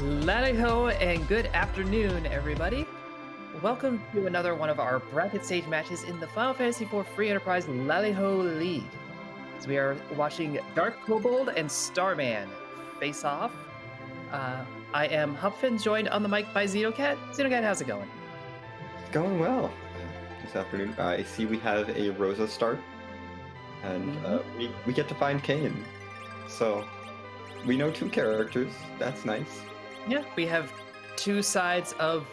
Lali-Ho and good afternoon, everybody. Welcome to another one of our bracket stage matches in the Final Fantasy IV Free Enterprise Lali-Ho League. So we are watching DarkKobold and Starman face off. I am Hupfin, joined on the mic by Xenocat. Xenocat, how's it going? It's going well this afternoon. I see we have a Rosa start, and we get to find Kane. So we know two characters. That's nice. Yeah, we have two sides of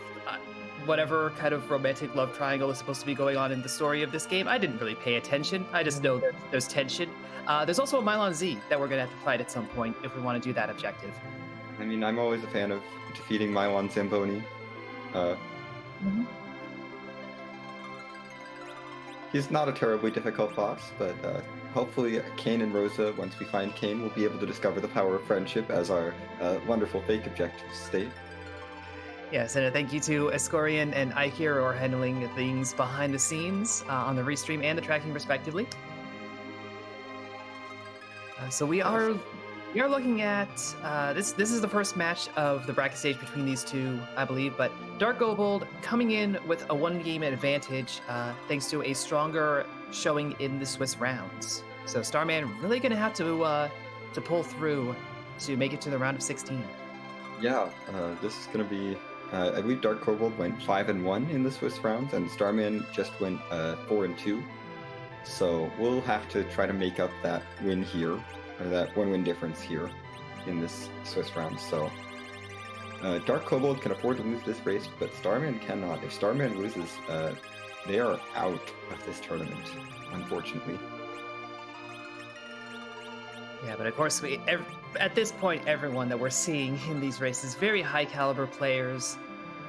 whatever kind of romantic love triangle is supposed to be going on in the story of this game. I didn't really pay attention. I just know there's tension. There's also a Mylon Z that we're going to have to fight at some point if we want to do that objective. I mean, I'm always a fan of defeating Mylon Zamboni. He's not a terribly difficult boss, but hopefully Kane and Rosa, once we find Kane, will be able to discover the power of friendship as our wonderful fake objectives state. Yes, and thank you to Escorian and Ike who are handling things behind the scenes on the restream and the tracking respectively. So we are looking at this is the first match of the bracket stage between these two, I believe, but DarkKobold coming in with a one-game advantage thanks to a stronger showing in the Swiss rounds. So Starman really going to have to pull through to make it to the round of 16. Yeah, this is going to be... I believe DarkKobold went 5-1 in the Swiss rounds, and Starman just went 4-2. So we'll have to try to make up that win here, or that one-win difference here in this Swiss round. So DarkKobold can afford to lose this race, but Starman cannot. If Starman loses, they are out of this tournament, unfortunately. Yeah, but of course, at this point, everyone that we're seeing in these races, very high-caliber players.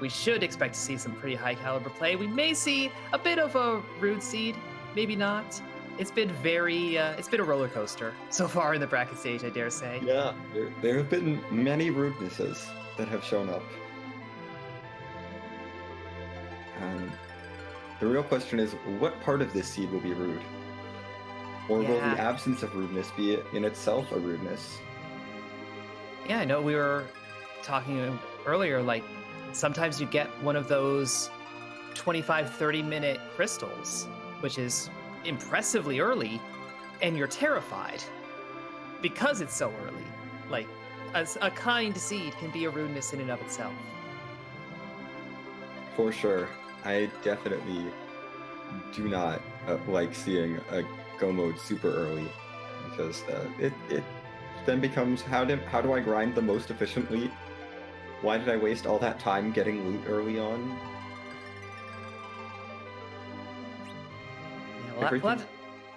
We should expect to see some pretty high-caliber play. We may see a bit of a rude seed, maybe not. It's been it's been a roller coaster so far in the bracket stage, I dare say. Yeah, there have been many rudenesses that have shown up. The real question is, what part of this seed will be rude? Or will the absence of rudeness be in itself a rudeness? Yeah, I know we were talking earlier, like, sometimes you get one of those 25, 30-minute crystals, which is impressively early, and you're terrified because it's so early. Like, a kind seed can be a rudeness in and of itself. For sure. I definitely do not like seeing a go mode super early, because it then becomes, how do I grind the most efficiently? Why did I waste all that time getting loot early on? Yeah,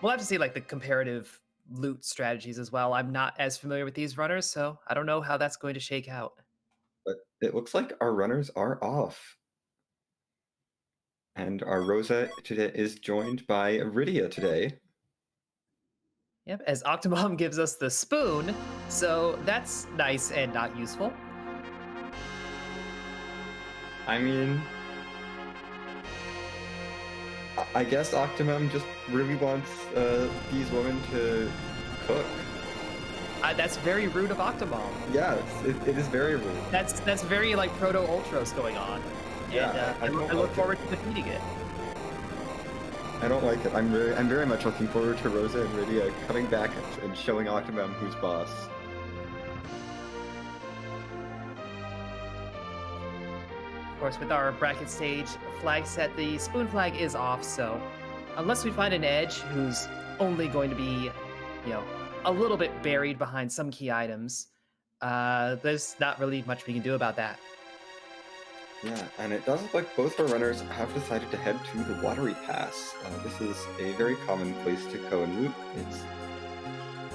we'll have to see like the comparative loot strategies as well. I'm not as familiar with these runners, so I don't know how that's going to shake out. But it looks like our runners are off. And our Rosa today is joined by Iridia today. Yep, as Octomom gives us the spoon, so that's nice and not useful. I mean, I guess Octomom just really wants these women to cook. That's very rude of Octomom. Yeah, it is very rude. That's very like proto-ultros going on. Yeah, and I look forward to defeating it. I don't like it. I'm very much looking forward to Rosa and Iridia coming back and showing Octomom who's boss. Of course, with our bracket stage flag set, the spoon flag is off, so unless we find an edge who's only going to be, a little bit buried behind some key items, there's not really much we can do about that. Yeah, and it does look like both our runners have decided to head to the Watery Pass. This is a very common place to go and loot.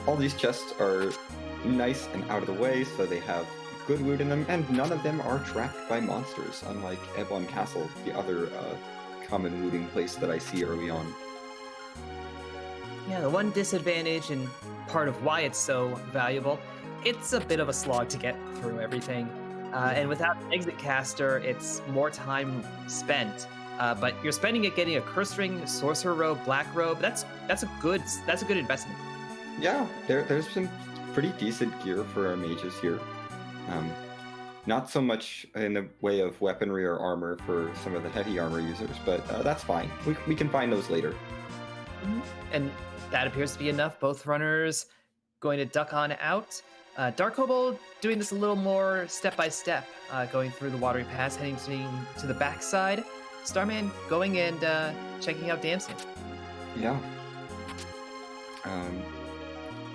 All these chests are nice and out of the way, so they have good loot in them, and none of them are trapped by monsters, unlike Eblon Castle, the other common looting place that I see early on. Yeah, the one disadvantage and part of why it's so valuable, it's a bit of a slog to get through everything. And without an exit caster, it's more time spent. But you're spending it getting a curse ring, sorcerer robe, black robe. That's a good investment. Yeah, there's some pretty decent gear for our mages here. Not so much in the way of weaponry or armor for some of the heavy armor users, but that's fine. We can find those later. And that appears to be enough. Both runners going to duck on out. DarkKobold doing this a little more step by step, going through the watery pass, heading to the backside. Starman going and checking out Damson. Yeah.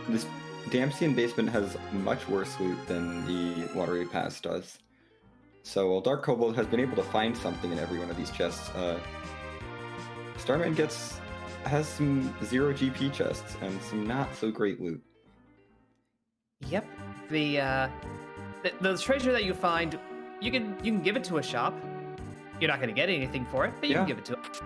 This Damsian basement has much worse loot than the watery pass does. So while DarkKobold has been able to find something in every one of these chests, Starman has some 0 GP chests and some not so great loot. Yep. The treasure that you find, you can give it to a shop. You're not going to get anything for it, but you can give it to it.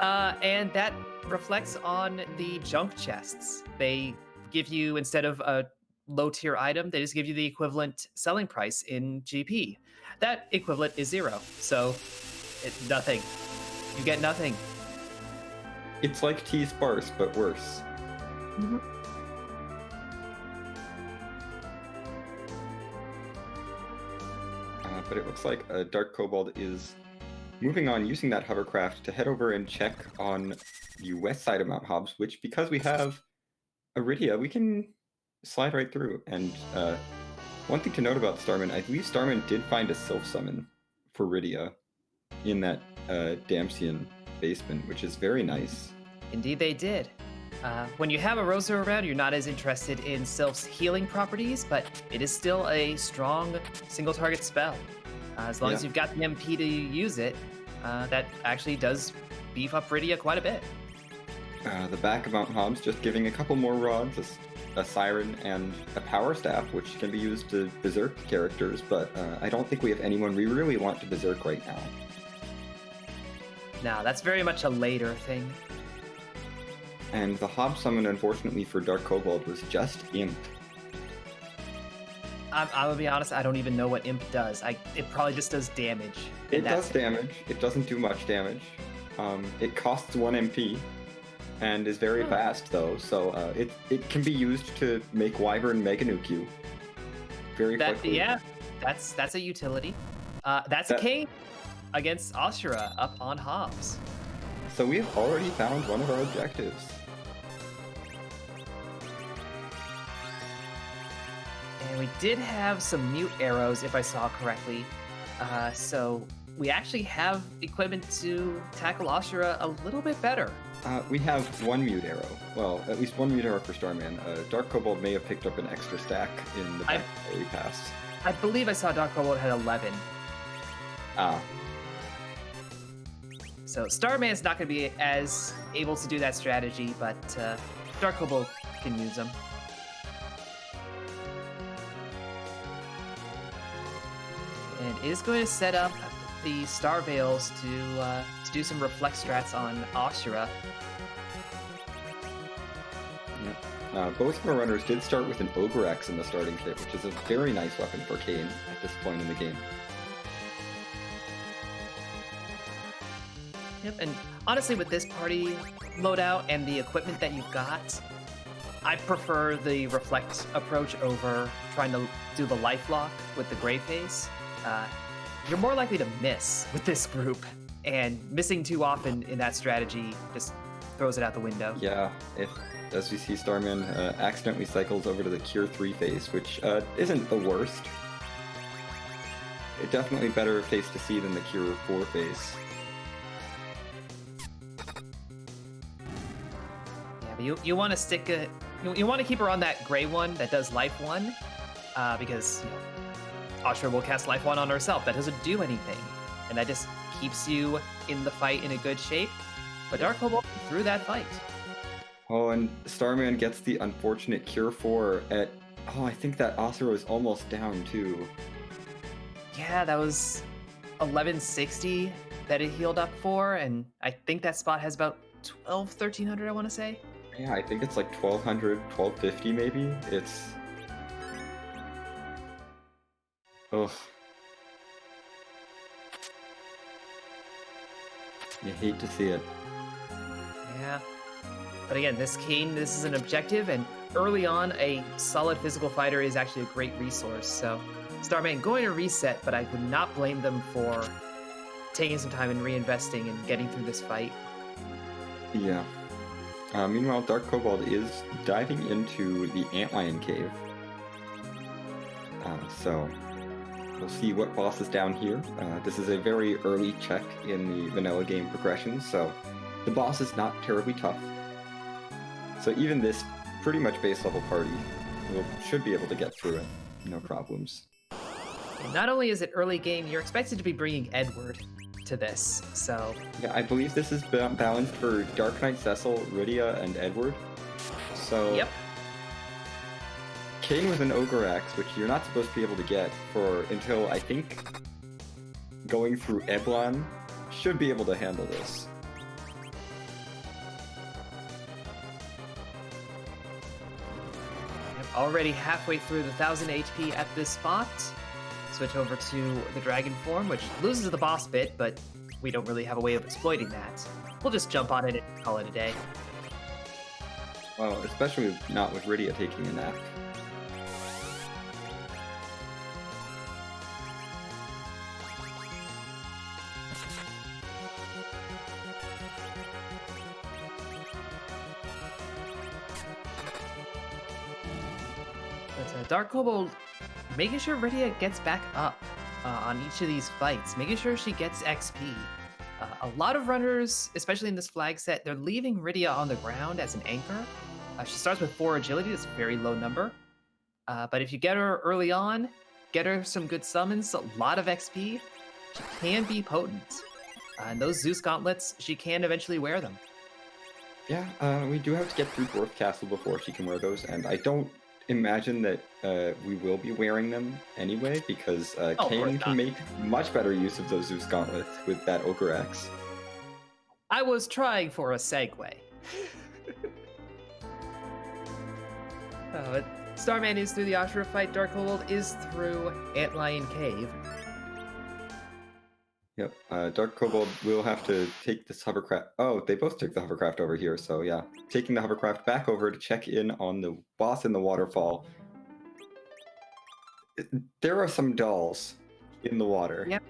And that reflects on the junk chests. They give you, instead of a low tier item, they just give you the equivalent selling price in GP. That equivalent is 0, so it's nothing. You get nothing. It's like T-Sparse, but worse. But it looks like DarkKobold is moving on, using that hovercraft to head over and check on the west side of Mount Hobbs, which, because we have Iridia, we can slide right through. And one thing to note about Starman, I believe Starman did find a Sylph summon for Iridia in that Damsian basement, which is very nice. Indeed they did. When you have a Rosa around, you're not as interested in Sylph's healing properties, but it is still a strong single target spell. As long as you've got the MP to use it, that actually does beef up Iridia quite a bit. The back of Mount Hobbs just giving a couple more rods, a siren, and a power staff, which can be used to berserk characters, but I don't think we have anyone we really want to berserk right now. No, that's very much a later thing. And the Hobbs summon, unfortunately for DarkKobold, was just Imp. I will be honest, I don't even know what Imp does. It probably just does damage. It does damage. It doesn't do much damage. It costs 1 MP, and is very fast, though, so it can be used to make Wyvern Mega Nuke you very quickly. Yeah, that's a utility. That's a Kane against Ashura up on Hobbs. So we've already found one of our objectives. And we did have some mute arrows, if I saw correctly. So we actually have equipment to tackle Ashura a little bit better. We have 1 mute arrow. Well, at least 1 mute arrow for Starman. DarkKobold may have picked up an extra stack in the back that we passed. I believe I saw DarkKobold had 11. So Starman's not going to be as able to do that strategy, but DarkKobold can use them. And is going to set up the Star Veils to do some reflex strats on Ashura. Both of our runners did start with an Ogre Axe in the starting kit, which is a very nice weapon for Kane at this point in the game. Yep, and honestly, with this party loadout and the equipment that you've got, I prefer the reflect approach over trying to do the life lock with the gray face. You're more likely to miss with this group, and missing too often in that strategy just throws it out the window. Yeah, as we see, Starman accidentally cycles over to the Cure 3 face, which isn't the worst. It's definitely better face to see than the Cure 4 face. Yeah, but you want to stick you want to keep her on that gray one that does life 1, because Ashura will cast life 1 on herself. That doesn't do anything, and that just keeps you in the fight in a good shape. But DarkKobold through that fight. Oh, and Starman gets the unfortunate Cure 4 at... Oh, I think that Ashura was almost down, too. Yeah, that was 1160 that it healed up for, and I think that spot has about 1300, I want to say. Yeah, I think it's like 1200, 1250 maybe. It's... Ugh. You hate to see it. Yeah. But again, this is an objective, and early on, a solid physical fighter is actually a great resource, so Starman going to reset, but I would not blame them for taking some time and reinvesting and getting through this fight. Yeah. Meanwhile, DarkKobold is diving into the Antlion Cave. So we'll see what boss is down here. This is a very early check in the vanilla game progression, so the boss is not terribly tough. So even this pretty much base level party should be able to get through it, no problems. And not only is it early game, you're expected to be bringing Edward to this, so... Yeah, I believe this is balanced for Dark Knight, Cecil, Rydia, and Edward. So... Yep. Kane with an Ogre Axe, which you're not supposed to be able to get until, I think, going through Eblon, should be able to handle this. Already halfway through the 1000 HP at this spot. Switch over to the dragon form, which loses the boss bit, but we don't really have a way of exploiting that. We'll just jump on it and call it a day. Well, especially not with Rydia taking a nap. But DarkKobold making sure Rydia gets back up on each of these fights, making sure she gets XP. A lot of runners, especially in this flag set, they're leaving Rydia on the ground as an anchor. She starts with 4 agility, that's a very low number. But if you get her early on, get her some good summons, a lot of XP, she can be potent. And those Zeus gauntlets, she can eventually wear them. Yeah, we do have to get through Dwarf Castle before she can wear those, and I don't imagine that we will be wearing them anyway, because Kane can make much better use of those Zeus gauntlets with that Ogre Axe. I was trying for a segue. Starman is through the Ashura fight, DarkKobold is through Antlion Cave. Yep, DarkKobold will have to take this hovercraft. Oh, they both took the hovercraft over here, so yeah. Taking the hovercraft back over to check in on the boss in the waterfall. There are some dolls in the water. Yep.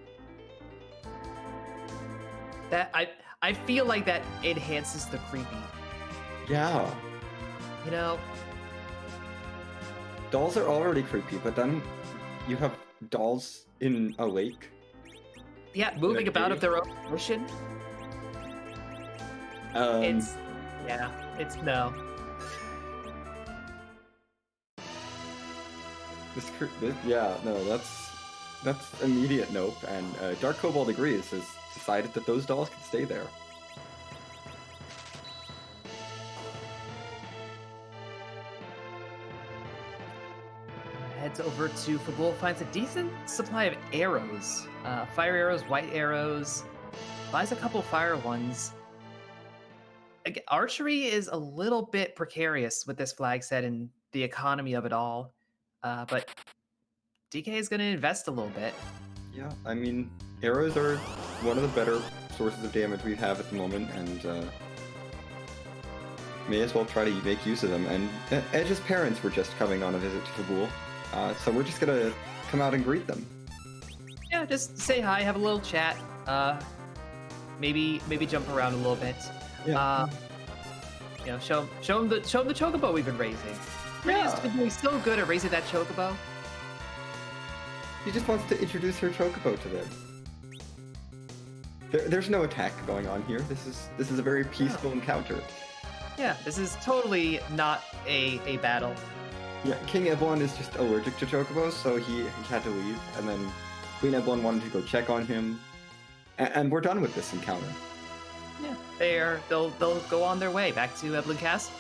That I feel like that enhances the creepy. Yeah. You know? Dolls are already creepy, but then you have dolls in a lake. Yeah, moving about of their own motion. It's no. That's immediate nope, and DarkKobold agrees, has decided that those dolls can stay there. Heads over to Fagul, finds a decent supply of arrows. Fire arrows, white arrows, buys a couple fire ones. Again, archery is a little bit precarious with this flag set and the economy of it all, but DK is going to invest a little bit. Yeah, I mean, arrows are one of the better sources of damage we have at the moment, and may as well try to make use of them. And Edge's parents were just coming on a visit to Fagul. So we're just gonna come out and greet them. Yeah, just say hi, have a little chat. Maybe jump around a little bit. Yeah. Show them the chocobo we've been raising. Radia's been doing so good at raising that chocobo. She just wants to introduce her chocobo to them. There's no attack going on here. This is a very peaceful encounter. Yeah, this is totally not a battle. Yeah, King Eblon is just allergic to chocobos, so he had to leave, and then Queen Eblon wanted to go check on him, and we're done with this encounter. Yeah, they'll go on their way back to Eblin Castle.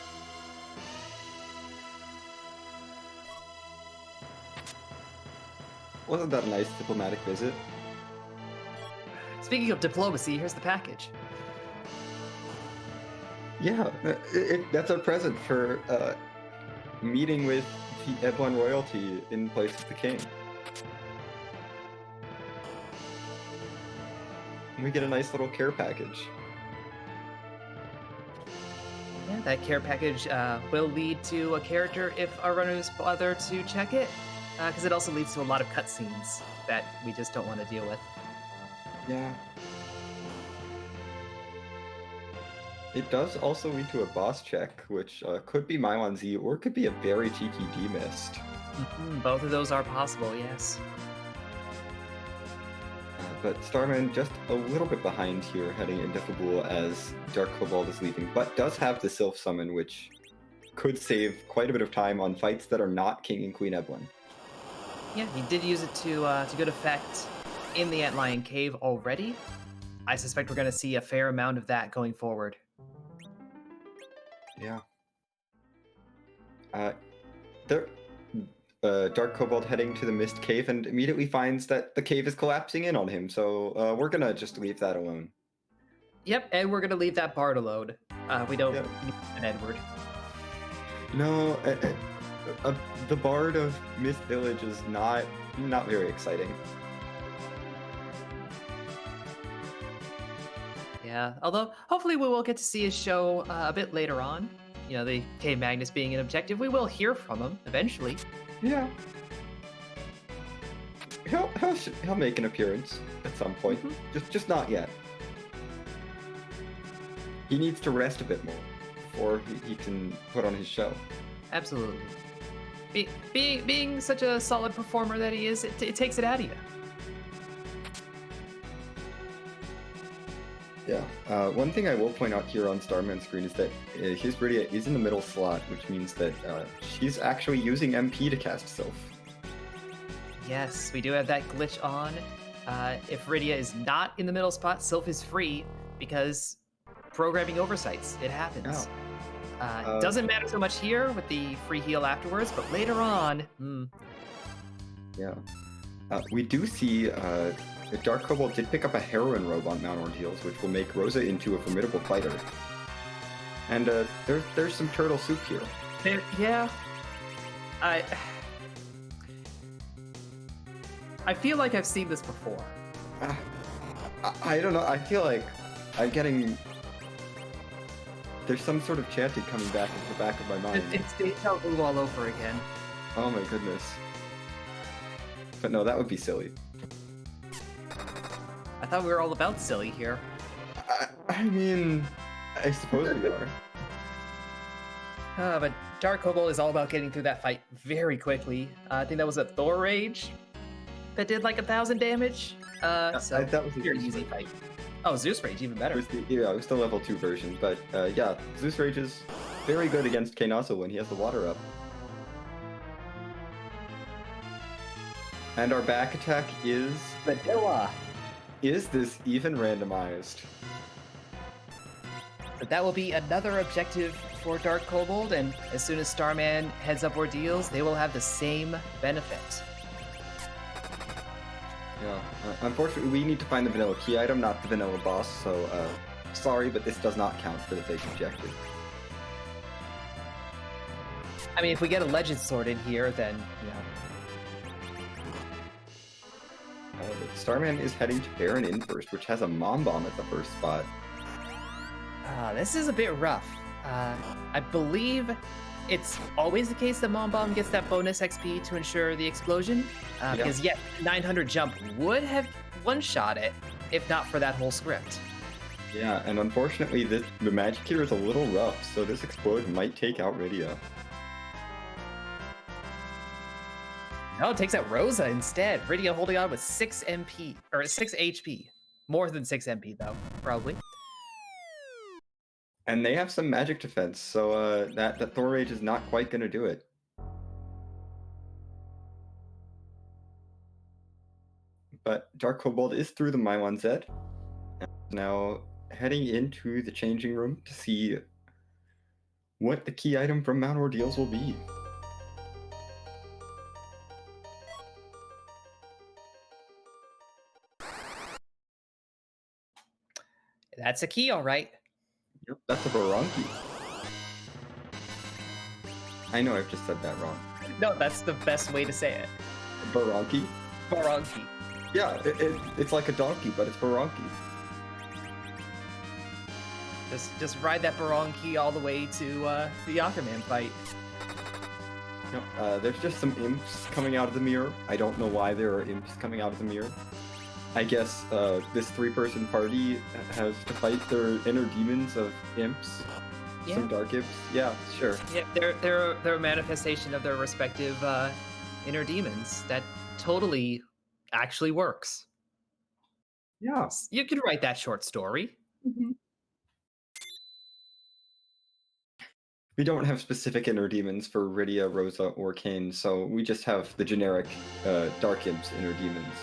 Wasn't that a nice diplomatic visit? Speaking of diplomacy, here's the package. Yeah, that's our present for meeting with the Eblon royalty in place of the king. And we get a nice little care package. Yeah, that care package will lead to a character if our runners bother to check it. because it also leads to a lot of cutscenes that we just don't want to deal with. Yeah. It does also lead to a boss check, which could be Mylon Z or could be a very cheeky D-Mist. Both of those are possible, yes. But Starman just a little bit behind here, heading into Fabul as DarkKobold is leaving, but does have the Sylph Summon, which could save quite a bit of time on fights that are not King and Queen Evelyn. Yeah, he did use it to good effect in the Antlion Cave already. I suspect we're going to see a fair amount of that going forward. Yeah. DarkKobold heading to the Mist Cave and immediately finds that the cave is collapsing in on him, so we're gonna just leave that alone. Yep, and we're going to leave that Bard alone. We don't need an Edward. No, the Bard of Mist Village is not very exciting. Yeah, although hopefully we will get to see his show a bit later on. You know, the Cave Magnus being an objective, we will hear from him eventually. Yeah. He'll make an appearance at some point. Just not yet. He needs to rest a bit more before he can put on his show. Absolutely. Being such a solid performer that he is, it takes it out of you. Yeah. One thing I will point out here on Starman's screen is that his Rydia is in the middle slot, which means that she's actually using MP to cast Sylph. Yes, we do have that glitch on. If Rydia is not in the middle spot, Sylph is free because programming oversights. It happens. Oh. Doesn't matter so much here with the free heal afterwards, but later on, Yeah. We do see DarkKobold did pick up a heroine robe on Mount Ordeals, which will make Rosa into a formidable fighter. And there's some turtle soup here. Yeah. I feel like I've seen this before. I don't know. I feel like I'm getting... There's some sort of chanting coming back into the back of my mind. It's deja vu all over again. Oh my goodness. But no, that would be silly. I thought we were all about silly here. I mean, I suppose we are. But DarkKobold is all about getting through that fight very quickly. I think that was a Thor Rage that did like 1,000 damage. So that was a very Zeus easy Rage. fight. Oh, Zeus Rage, even better. It was the level 2 version, but yeah, Zeus Rage is very good against Kainasa when he has the water up. And our back attack is... Vanilla. Is this even randomized? But that will be another objective for DarkKobold, and as soon as Starman heads up Ordeals, they will have the same benefit. Yeah, unfortunately we need to find the vanilla key item, not the vanilla boss, so sorry, but this does not count for the fake objective. I mean, if we get a Legend Sword in here, then, you know. Starman is heading to Baron in first, which has a Mom Bomb at the first spot. This is a bit rough. I believe it's always the case that Mom Bomb gets that bonus XP to ensure the explosion. Because, 900 jump would have one-shot it, if not for that whole script. Yeah, and unfortunately, the magic here is a little rough, so this explode might take out Rydia. No, it takes out Rosa instead. Rydia holding on with 6 MP, or 6 HP. More than 6 MP, though, probably. And they have some magic defense, so that Thor Rage is not quite going to do it. But DarkKobold is through the Mylon Z. And now heading into the changing room to see what the key item from Mount Ordeals will be. That's a key, all right. Yep, that's a Baronki. I know I've just said that wrong. No, that's the best way to say it. Baronki? Baronki. Yeah, it's like a donkey, but it's Baronki. Just ride that Baronki all the way to the Aquaman fight. No, there's just some imps coming out of the mirror. I don't know why there are imps coming out of the mirror. I guess this three-person party has to fight their inner demons of imps. Yeah. Some dark imps. Yeah, sure. Yeah, they're a manifestation of their respective inner demons. That totally actually works. Yeah. You could write that short story. Mhm. We don't have specific inner demons for Rydia, Rosa, or Kane, so we just have the generic dark imps inner demons.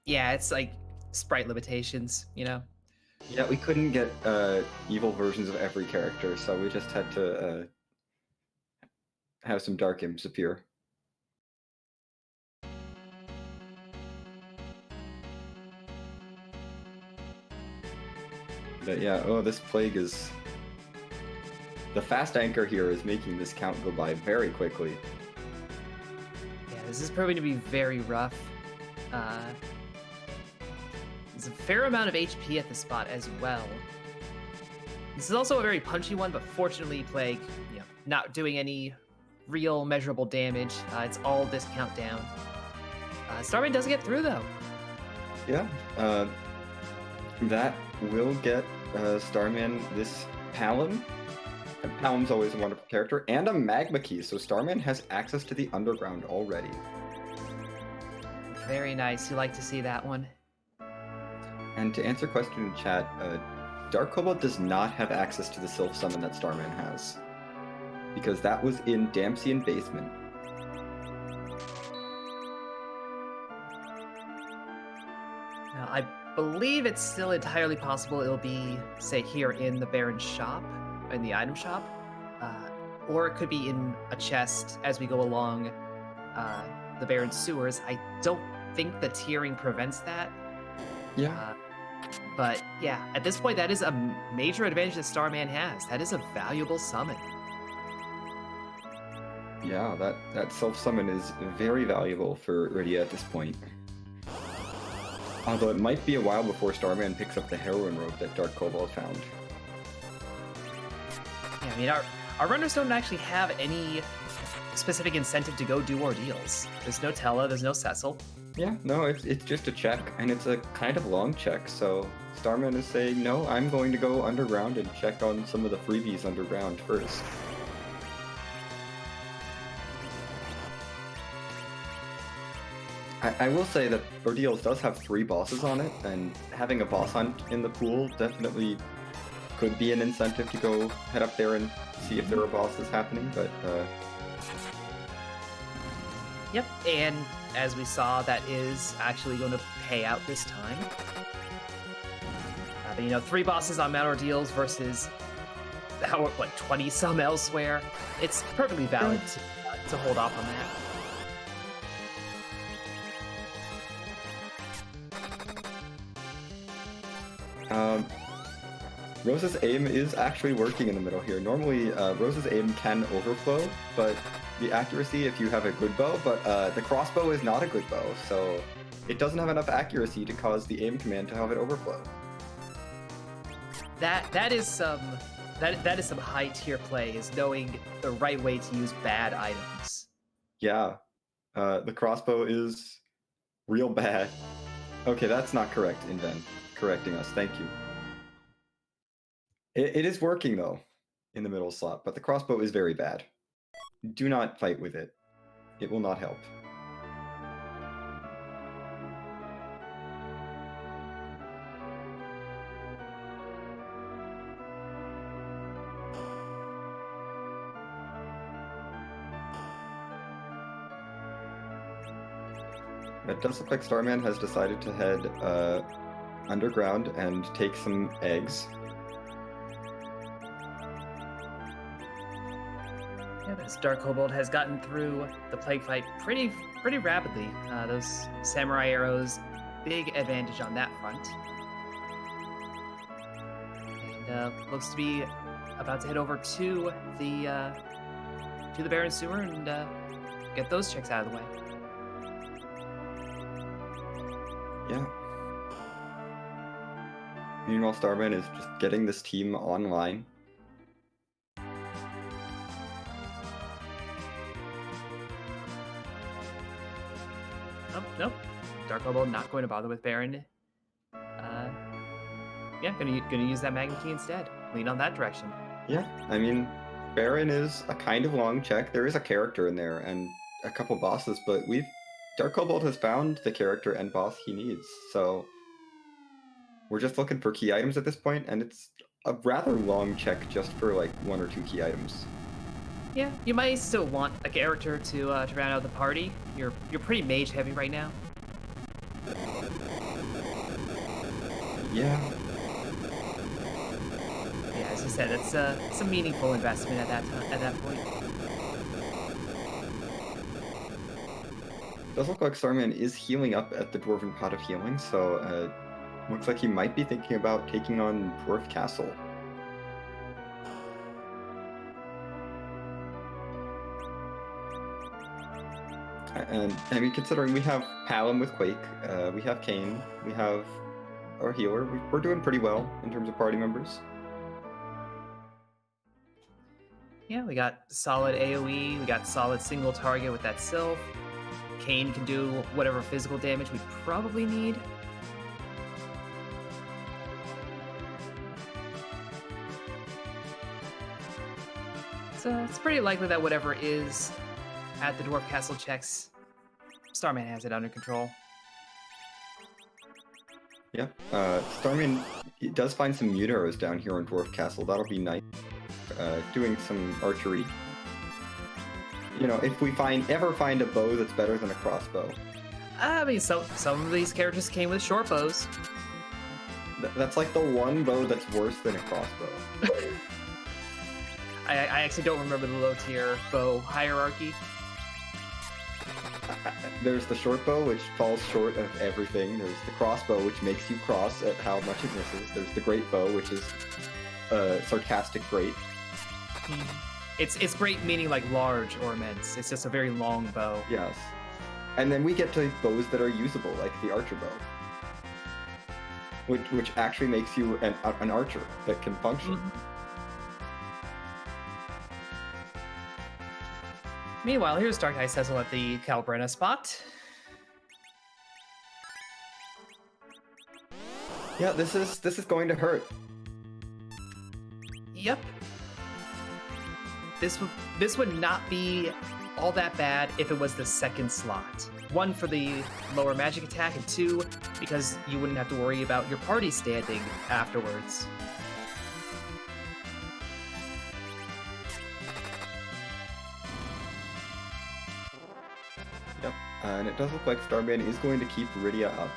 Yeah, it's like sprite limitations, you know? Yeah, we couldn't get evil versions of every character, so we just had to have some dark imps appear. But yeah, oh, this plague is... The fast anchor here is making this count go by very quickly. Yeah, this is proving to be very rough. There's a fair amount of HP at the spot as well. This is also a very punchy one, but fortunately, Plague, not doing any real measurable damage. It's all this countdown. Starman does get through though. Yeah, that will get Starman this Palom. And Palom's always a wonderful character, and a magma key, so Starman has access to the underground already. Very nice. You like to see that one. And to answer a question in chat, DarkKobold does not have access to the Sylph Summon that Starman has, because that was in Damsian Basement. Now, I believe it's still entirely possible it'll be, say, here in the Baron's shop, in the item shop, or it could be in a chest as we go along the Baron's sewers. I don't think the tiering prevents that. Yeah. But yeah, at this point, that is a major advantage that Starman has. That is a valuable summon. Yeah, that Sylph Summon is very valuable for Rydia at this point. Although it might be a while before Starman picks up the Heroine Robe that DarkKobold found. Yeah, I mean, our runners don't actually have any specific incentive to go do ordeals. There's no Tella, there's no Cecil. Yeah, no, it's just a check, and it's a kind of long check, so Starman is saying, no, I'm going to go underground and check on some of the freebies underground first. I will say that Ordeals does have 3 bosses on it, and having a boss hunt in the pool definitely could be an incentive to go head up there and see if there are bosses happening, but Yep, and as we saw, that is actually going to pay out this time. But 3 bosses on Mount Ordeals versus, 20 some elsewhere. It's perfectly valid to hold off on that. Rose's aim is actually working in the middle here. Normally, Rose's aim can overflow, but the accuracy if you have a good bow, but the crossbow is not a good bow, so it doesn't have enough accuracy to cause the aim command to have it overflow. That is some high tier play, is knowing the right way to use bad items. Yeah, the crossbow is real bad. Okay, that's not correct, Inven. Correcting us, thank you. It is working though, in the middle slot, but the crossbow is very bad. Do not fight with it. It will not help. It does look like Starman has decided to head underground and take some eggs. Yeah, but DarkKobold has gotten through the plague fight pretty rapidly. Those samurai arrows, big advantage on that front. And looks to be about to head over to the Baron's sewer and get those checks out of the way. Yeah. Meanwhile, Starman is just getting this team online. Nope. DarkKobold not going to bother with Baron. Yeah, gonna use that Magnet Key instead. Lean on that direction. Yeah, I mean, Baron is a kind of long check. There is a character in there and a couple bosses, but DarkKobold has found the character and boss he needs, so we're just looking for key items at this point, and it's a rather long check just for like 1 or 2 key items. Yeah, you might still want a character to round out the party. You're pretty mage heavy right now. Yeah. Yeah, as you said, it's a meaningful investment at that point. Does look like Starman is healing up at the Dwarven Pot of Healing, so looks like he might be thinking about taking on Dwarf Castle. And I mean, considering we have Palom with Quake, we have Kane, we have our healer, we're doing pretty well in terms of party members. Yeah, we got solid AoE, we got solid single target with that Sylph. Kane can do whatever physical damage we probably need. So it's pretty likely that whatever is at the Dwarf Castle checks, Starman has it under control. Yeah, Starman does find some mute arrows down here on Dwarf Castle. That'll be nice. Doing some archery. You know, if we ever find a bow that's better than a crossbow. I mean, some of these characters came with short bows. That's like the one bow that's worse than a crossbow. I actually don't remember the low tier bow hierarchy. There's the short bow, which falls short of everything. There's the crossbow, which makes you cross at how much it misses. There's the great bow, which is sarcastic great. It's great meaning like large or immense. It's just a very long bow. Yes. And then we get to bows that are usable, like the archer bow. Which actually makes you an archer that can function. Mm-hmm. Meanwhile, here's Dark Knight Cecil at the Calbrena spot. Yeah, this is going to hurt. Yep. This would not be all that bad if it was the second slot. 1 for the lower magic attack, and 2 because you wouldn't have to worry about your party standing afterwards. Yep, and it does look like Starman is going to keep Rydia up.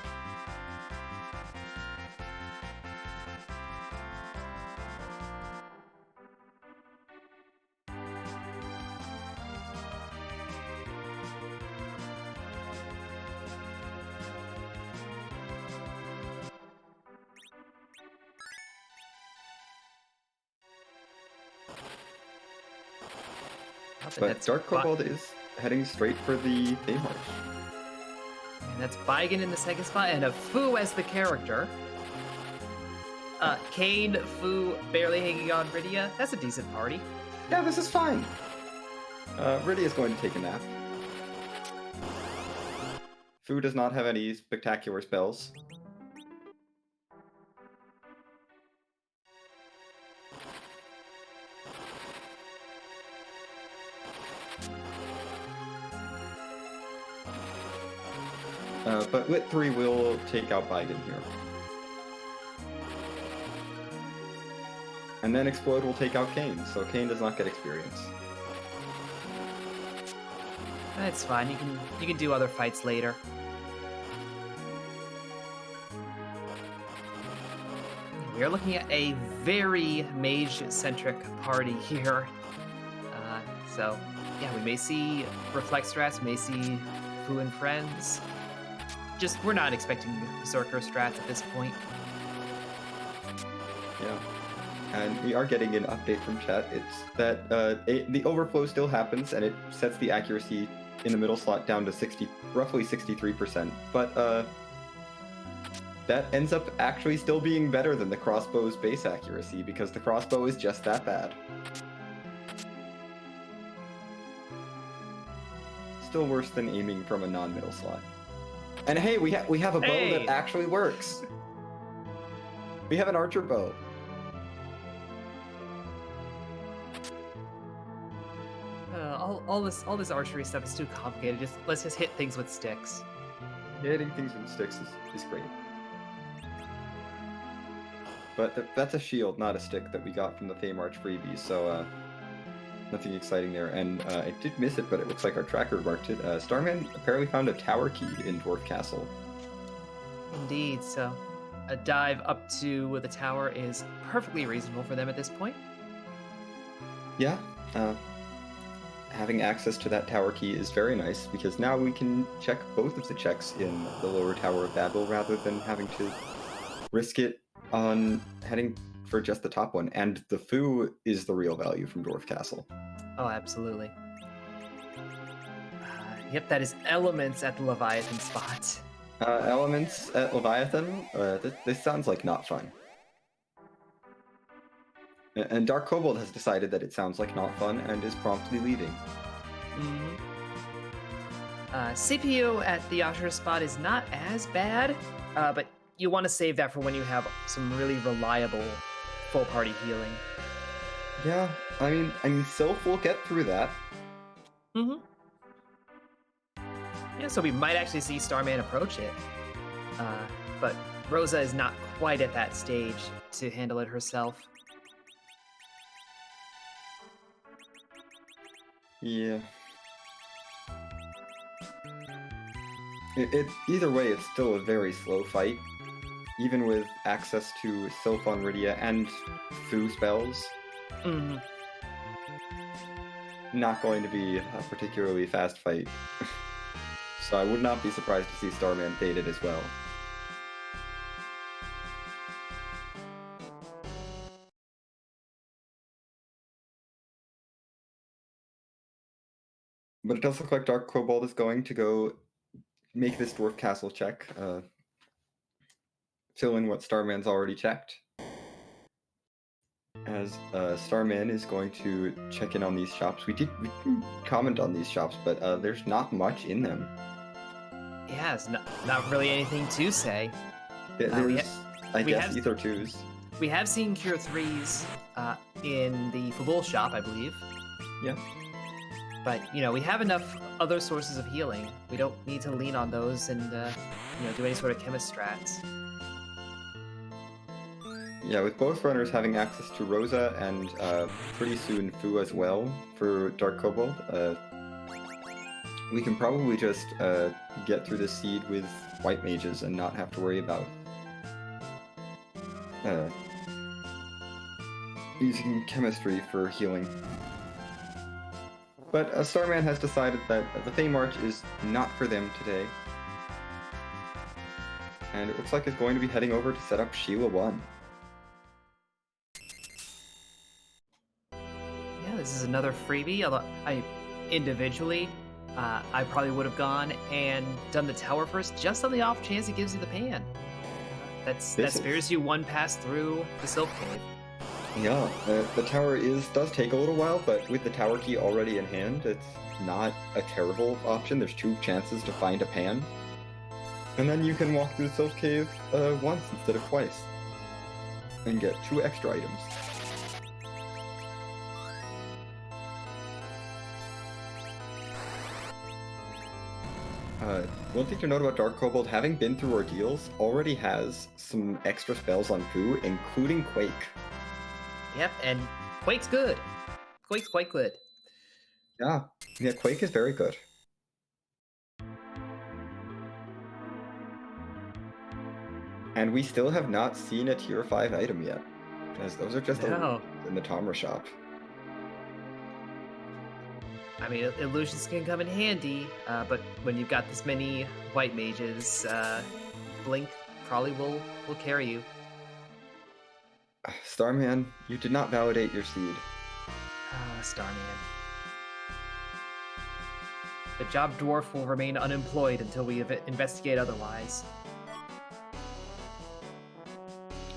But DarkKobold is heading straight for the Feymarch. And that's Baigen in the second spot, and a Fu as the character. Kane, Fu barely hanging on Rydia. That's a decent party. Yeah, this is fine. Rydia is going to take a nap. Fu does not have any spectacular spells. But Lit 3 will take out Baigen here. And then Explode will take out Kane, so Kane does not get experience. That's fine. You can do other fights later. We are looking at a very mage-centric party here. So, yeah, we may see Reflect strats, we may see Fu and Friends. Just, we're not expecting Berserker strats at this point. Yeah. And we are getting an update from chat. It's that the overflow still happens, and it sets the accuracy in the middle slot down to roughly 63%. But that ends up actually still being better than the crossbow's base accuracy, because the crossbow is just that bad. Still worse than aiming from a non-middle slot. And hey, we have a bow Hey! that actually works. We have an archer bow. All this archery stuff is too complicated. Let's just hit things with sticks. Hitting things with sticks is great. But that's a shield, not a stick, that we got from the Feymarch freebie, so nothing exciting there. And I did miss it, but it looks like our tracker marked it. Starman apparently found a tower key in Dwarf Castle. Indeed, so a dive up to the tower is perfectly reasonable for them at this point. Yeah, having access to that tower key is very nice, because now we can check both of the checks in the lower Tower of Babel rather than having to risk it on heading for just the top one. And the foo is the real value from Dwarf Castle. Oh, absolutely. Yep, that is elements at the Leviathan spot. Elements at Leviathan? This sounds like not fun. And DarkKobold has decided that it sounds like not fun and is promptly leaving. Mm-hmm. CPU at the Ashura spot is not as bad, but you want to save that for when you have some really reliable full party healing. Yeah, I mean, Sylph will get through that. Mm-hmm. Yeah, so we might actually see Starman approach it. But Rosa is not quite at that stage to handle it herself. Yeah. Either way, it's still a very slow fight. Even with access to Sylph on Rydia and foo spells. Mm-hmm. Not going to be a particularly fast fight. So I would not be surprised to see Starman baited as well. But it does look like DarkKobold is going to go make this Dwarf Castle check. Fill in what Starman's already checked. As Starman is going to check in on these shops. We did comment on these shops, but there's not much in them. Yeah, it's not really anything to say. There's, I guess, Ether 2s. We have seen Cure 3s in the Fabul shop, I believe. Yeah. But, we have enough other sources of healing. We don't need to lean on those and, do any sort of chemist strats. Yeah, with both runners having access to Rosa and pretty soon Fu as well for DarkKobold, we can probably just get through the seed with white mages and not have to worry about using chemistry for healing. But Starman has decided that the Feymarch is not for them today. And it looks like it's going to be heading over to set up Sheila 1. Yeah, this is another freebie, although individually, I probably would have gone and done the tower first, just on the off chance it gives you the pan. That spares you one pass through the Sylph Cave. Yeah, the tower does take a little while, but with the tower key already in hand, it's not a terrible option. There's 2 chances to find a pan. And then you can walk through the Sylph Cave once instead of twice. And get 2 extra items. One thing to note about DarkKobold, having been through ordeals, already has some extra spells on Fu, including Quake. Yep, and Quake's good. Quake's quite good. Yeah, Quake is very good. And we still have not seen a tier 5 item yet, as those are just in the Tomra shop. I mean, illusions can come in handy, but when you've got this many white mages, Blink probably will carry you. Starman, you did not validate your seed. Starman. The job dwarf will remain unemployed until we investigate otherwise.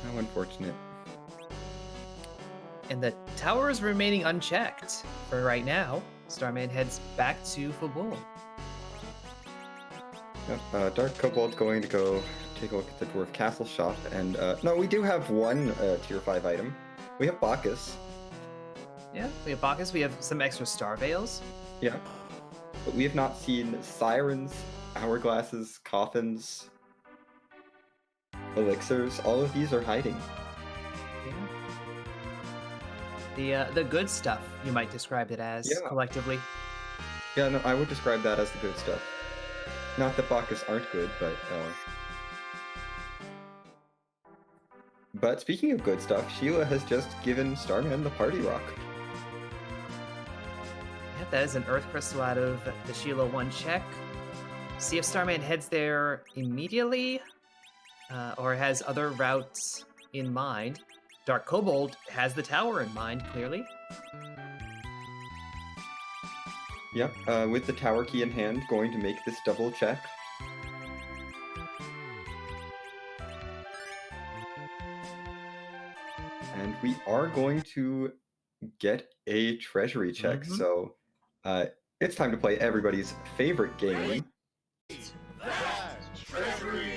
How unfortunate. And the tower is remaining unchecked for right now. Starman heads back to Fabul. DarkKobold's going to go take a look at the Dwarf Castle shop, and no, we do have one tier 5 item. We have Bacchus. Yeah, we have Bacchus. We have some extra star veils. Yeah. But we have not seen sirens, hourglasses, coffins, elixirs. All of these are hiding. Yeah. The good stuff, you might describe it as, collectively. Yeah, no, I would describe that as the good stuff. Not that Bacchus aren't good, but speaking of good stuff, Sheila has just given Starman the party rock. Yeah, that is an Earth Crystal out of the Sheila 1 check. See if Starman heads there immediately, or has other routes in mind. DarkKobold has the tower in mind, clearly. Yep, with the tower key in hand, going to make this double check. And we are going to get a treasury check, so it's time to play everybody's favorite game. Treasury!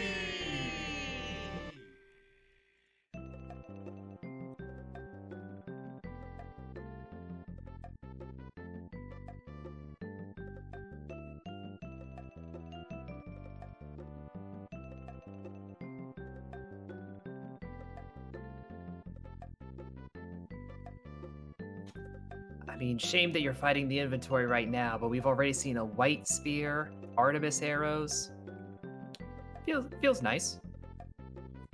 I mean, shame that you're fighting the inventory right now, but we've already seen a white spear, Artemis arrows. Feels nice.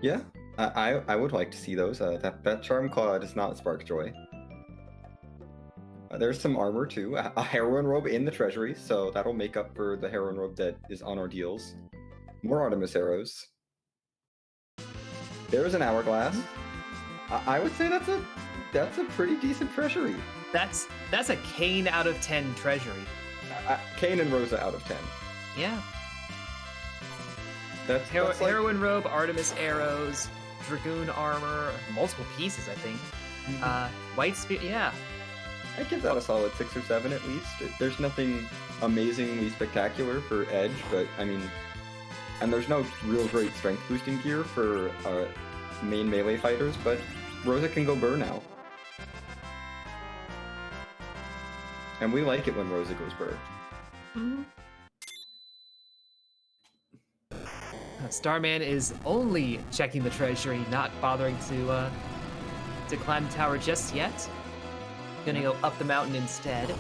Yeah, I would like to see those. That charm claw does not spark joy. There's some armor too, a heroine robe in the treasury, so that'll make up for the heroine robe that is on our deals. More Artemis arrows. There's an hourglass. I would say that's a pretty decent treasury. That's a Kane out of 10 treasury. Kane and Rosa out of 10. Yeah. That's like... Heroine robe, Artemis arrows, dragoon armor, multiple pieces, I think. White spear, yeah. I'd give that a solid 6 or 7 at least. There's nothing amazingly spectacular for Edge, but I mean, and there's no real great strength boosting gear for main melee fighters, but Rosa can go burr now. And we like it when Rosa goes burr. Starman is only checking the treasury, not bothering to climb the tower just yet. Gonna go up the mountain instead.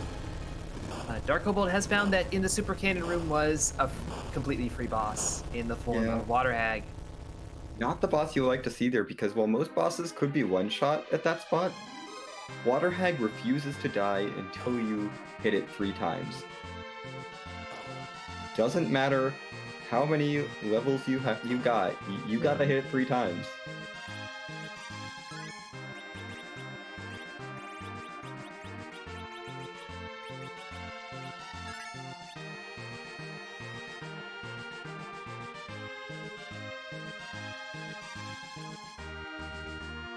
DarkKobold has found that in the Super Cannon room was a completely free boss in the form of Water Hag. Not the boss you like to see there, because while most bosses could be one-shot at that spot, Water Hag refuses to die until you hit it 3 times. Doesn't matter how many levels you got, you gotta hit it 3 times.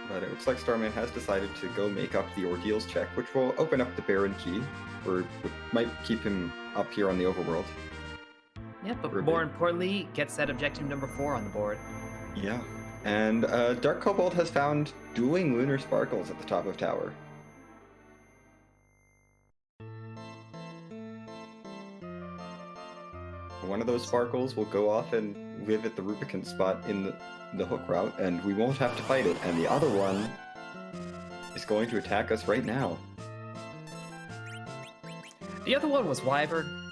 But it looks like Starman has decided to go make up the Ordeals check, which will open up the Baron key, or might keep him up here on the overworld. Yeah, but more importantly, gets that objective number 4 on the board. Yeah, and DarkKobold has found dueling lunar sparkles at the top of tower. One of those sparkles will go off and live at the Rubicon spot in the hook route, and we won't have to fight it. And the other one is going to attack us right now. The other one was Wyvern.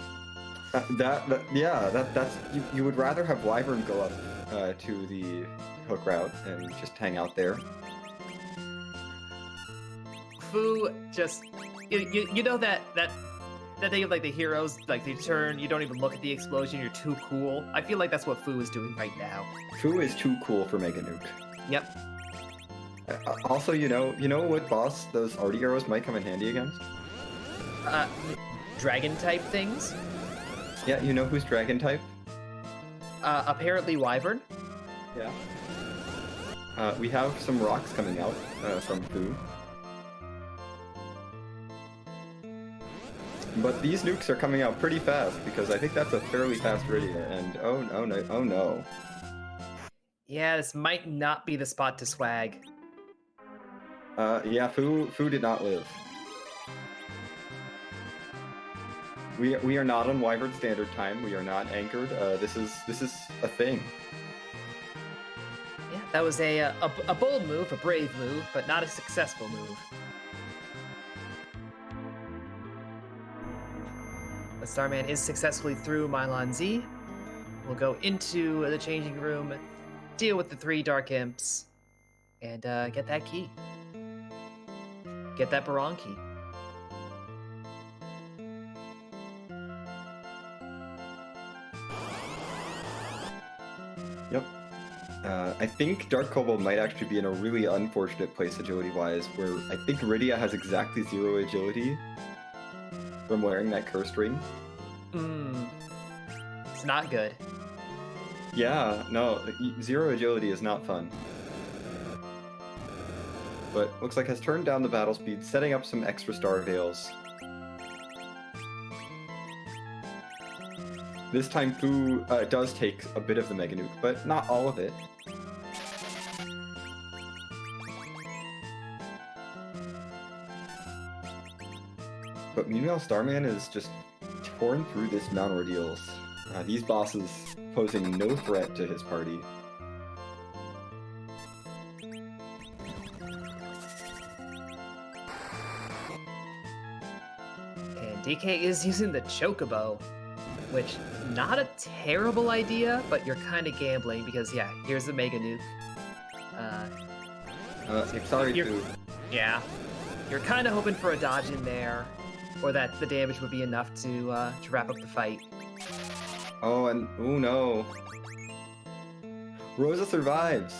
That's you would rather have Wyvern go up to the hook route and just hang out there. Fu just you know that thing of like the heroes, like they turn, you don't even look at the explosion, you're too cool. I feel like that's what Fu is doing right now. Fu is too cool for Mega Nuke. Yep. Also, you know what boss those arty arrows might come in handy against? Dragon type things. Yeah, you know who's dragon type? Apparently Wyvern. Yeah. We have some rocks coming out from Fu. But these nukes are coming out pretty fast because I think that's a fairly fast Rydia, and oh no, oh no. Yeah, this might not be the spot to swag. Yeah, Fu did not live. We are not on Wyvern Standard Time. We are not anchored. This is a thing. Yeah, that was a bold move, a brave move, but not a successful move. But Starman is successfully through Mylon Z. We'll go into the changing room, deal with the 3 Dark Imps, and get that key. Get that Baron key. Yep. I think DarkKobold might actually be in a really unfortunate place agility-wise, where I think Rydia has exactly 0 agility from wearing that cursed ring. It's not good. Yeah, no, 0 agility is not fun. But looks like has turned down the battle speed, setting up some extra star veils. This time Fu does take a bit of the Mega Nuke, but not all of it. But meanwhile, Starman is just torn through this Mount Ordeals. These bosses posing no threat to his party. And DK is using the Chocobo, which, not a terrible idea, but you're kind of gambling because, yeah, here's the Mega Nuke. Sorry, you're, Fu. Yeah, you're kind of hoping for a dodge in there, or that the damage would be enough to wrap up the fight. Oh, and oh no. Rosa survives.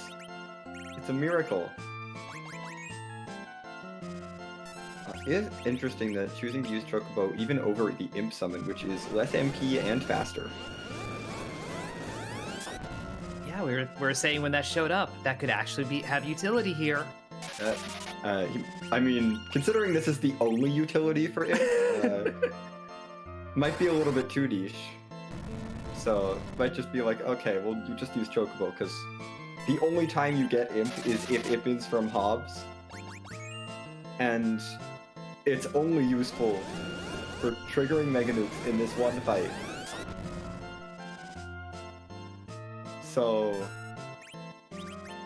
It's a miracle. It is interesting that choosing to use Chocobo even over the Imp Summon, which is less MP and faster. Yeah, we were saying when that showed up, that could actually have utility here. I mean, considering this is the only utility for Imp, might be a little bit too niche. So, might just be like, okay, well, you just use Chocobo, because the only time you get Imp is if Imp is from Hobbs. And it's only useful for triggering Mega Nukes in this one fight. So,